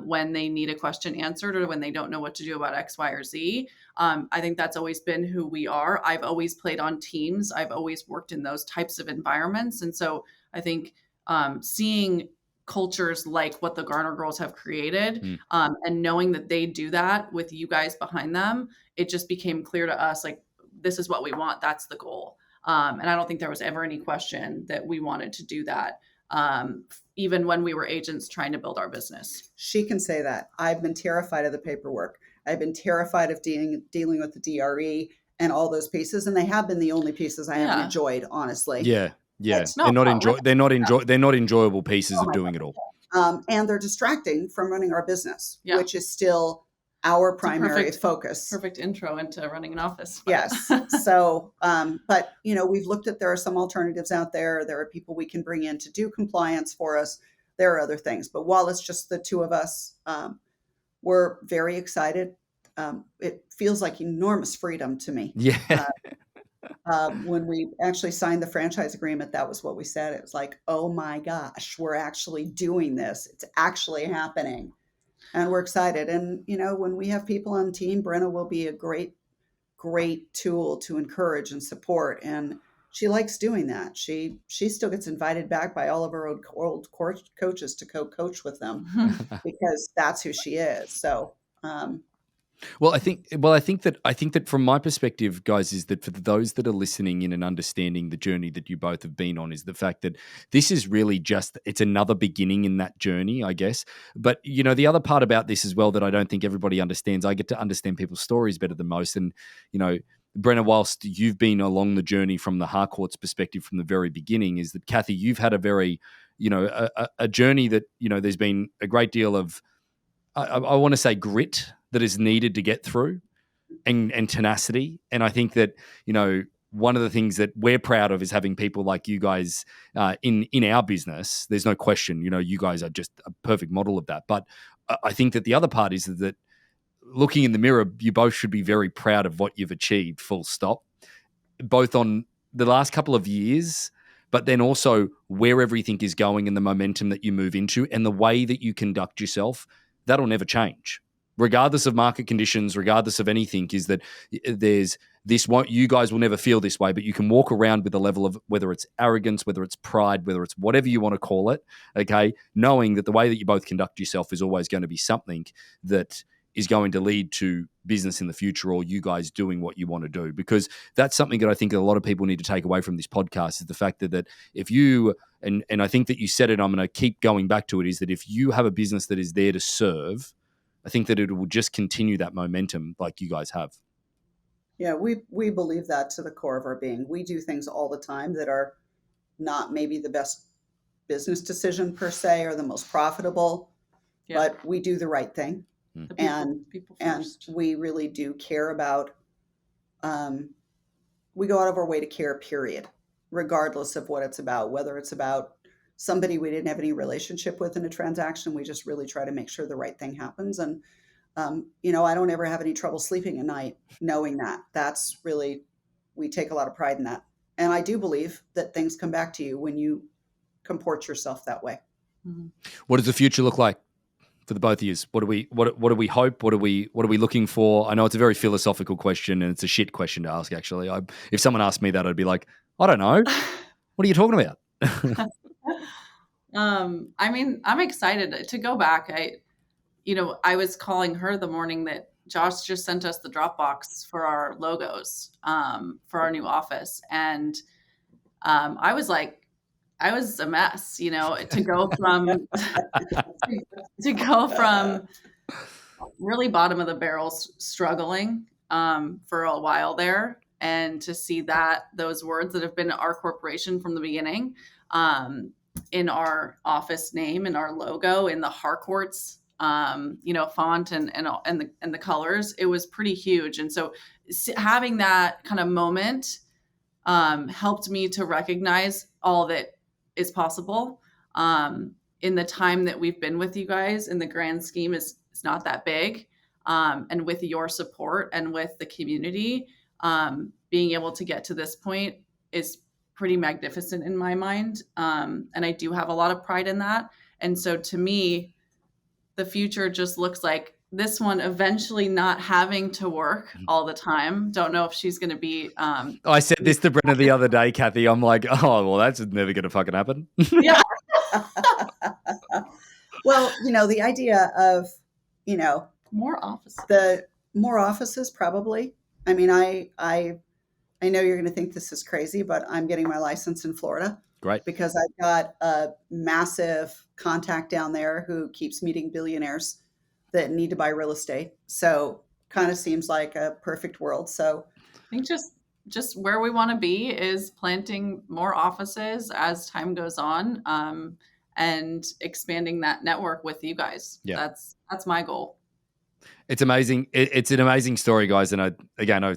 C: when they need a question answered or when they don't know what to do about X, Y, or Z. I think that's always been who we are. I've always played on teams. I've always worked in those types of environments. And so I think seeing cultures like what the Garner girls have created and knowing that they do that with you guys behind them, it just became clear to us, like, this is what we want. That's the goal. And I don't think there was ever any question that we wanted to do that. Even when we were agents trying to build our business.
B: She can say that. I've been terrified of the paperwork. I've been terrified of dealing with the DRE and all those pieces. And they have been the only pieces I haven't enjoyed, honestly.
A: Yeah. They're not enjoyable pieces of doing it all.
B: And they're distracting from running our business, which is still our primary focus.
C: Perfect intro into running an office.
B: Yes. So, but we've looked at, there are some alternatives out there. There are people we can bring in to do compliance for us. There are other things, but while it's just the two of us, we're very excited. It feels like enormous freedom to me.
A: Yeah.
B: When we actually signed the franchise agreement, that was what we said. It was like, oh my gosh, we're actually doing this. It's actually happening. And we're excited. And, when we have people on the team, Brenna will be a great, great tool to encourage and support. And she likes doing that. She still gets invited back by all of her old coaches to co-coach with them because that's who she is. So
A: Well, I think that from my perspective, guys, is that for those that are listening in and understanding the journey that you both have been on, is the fact that this is really just, it's another beginning in that journey, I guess. But the other part about this as well that I don't think everybody understands, I get to understand people's stories better than most. And Brenna, whilst you've been along the journey from the Harcourts perspective from the very beginning, is that Kathy, you've had a very a journey that there's been a great deal of I want to say grit that is needed to get through, and tenacity. And I think that one of the things that we're proud of is having people like you guys in our business. There's no question, you guys are just a perfect model of that. But I think that the other part is that looking in the mirror, you both should be very proud of what you've achieved, full stop, both on the last couple of years, but then also where everything is going and the momentum that you move into and the way that you conduct yourself. That'll never change, regardless of market conditions, regardless of anything. Is that there's this one, you guys will never feel this way, but you can walk around with a level of, whether it's arrogance, whether it's pride, whether it's whatever you want to call it, okay, knowing that the way that you both conduct yourself is always going to be something that is going to lead to business in the future, or you guys doing what you want to do. Because that's something that I think a lot of people need to take away from this podcast, is the fact that if you, and I think that you said it, I'm going to keep going back to it, is that if you have a business that is there to serve, I think that it will just continue that momentum like you guys have.
B: Yeah, we believe that to the core of our being. We do things all the time that are not maybe the best business decision per se or the most profitable, but we do the right thing. People first. And we really do care about, we go out of our way to care, period, regardless of what it's about, whether it's about somebody we didn't have any relationship with in a transaction. We just really try to make sure the right thing happens. And, I don't ever have any trouble sleeping at night knowing that. That's really, we take a lot of pride in that. And I do believe that things come back to you when you comport yourself that way.
A: Mm-hmm. What does the future look like for the both of you? What do we hope? What are we looking for? I know it's a very philosophical question, and it's a shit question to ask, actually. If someone asked me that, I'd be like, I don't know. What are you talking about?
C: I'm excited to go back. I was calling her the morning that Josh just sent us the Dropbox for our logos for our new office. And I was a mess, to go from really bottom of the barrel struggling for a while there, and to see that those words that have been our corporation from the beginning in our office name, in our logo, in the Harcourts font and the colors, it was pretty huge. And so having that kind of moment helped me to recognize all that is possible in the time that we've been with you guys. In the grand scheme is not that big. And with your support and with the community, being able to get to this point is pretty magnificent in my mind. And I do have a lot of pride in that. And so to me, the future just looks like this one eventually not having to work all the time. Don't know if she's going to be.
A: I said this to Brenna the other day, Kathy. I'm like, oh, well, that's never going to fucking happen.
C: Yeah.
B: Well, the idea of,
C: more offices.
B: The more offices, probably. I mean, I know you're going to think this is crazy, but I'm getting my license in Florida.
A: Great.
B: Because I've got a massive contact down there who keeps meeting billionaires that need to buy real estate. So kind of seems like a perfect world. So
C: I think just where we want to be is planting more offices as time goes on, and expanding that network with you guys.
A: Yeah.
C: That's my goal.
A: It's amazing. It's an amazing story, guys. And I'd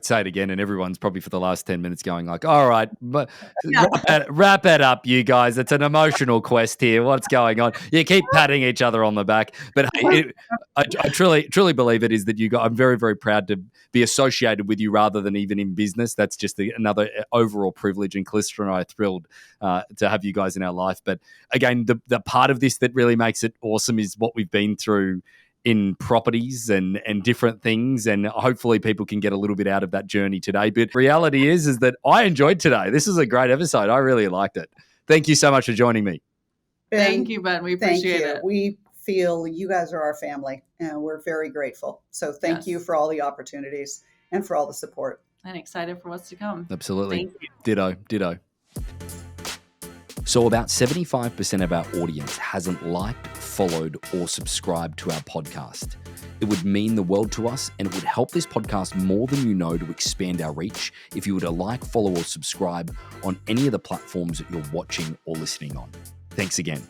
A: say it again, and everyone's probably for the last 10 minutes going like, all right, but wrap it up, you guys. It's an emotional quest here. What's going on? You keep patting each other on the back. But hey, I truly believe it is that you guys, I'm very, very proud to be associated with you rather than even in business. That's just another overall privilege. And Calista and I are thrilled to have you guys in our life. But again, the part of this that really makes it awesome is what we've been through in properties and different things, and hopefully people can get a little bit out of that journey today. But reality is that I enjoyed today. This is a great episode. I really liked it. Thank you so much for joining me.
C: Thank you, Ben. We appreciate it.
B: We feel you guys are our family, and we're very grateful. So thank you
C: Yes.
B: for all the opportunities and for all the support.
C: And excited for what's to come.
A: Absolutely.
C: Thank you.
A: Ditto. So about 75% of our audience hasn't liked, followed, or subscribed to our podcast. It would mean the world to us, and it would help this podcast more than you know to expand our reach if you were to like, follow, or subscribe on any of the platforms that you're watching or listening on. Thanks again.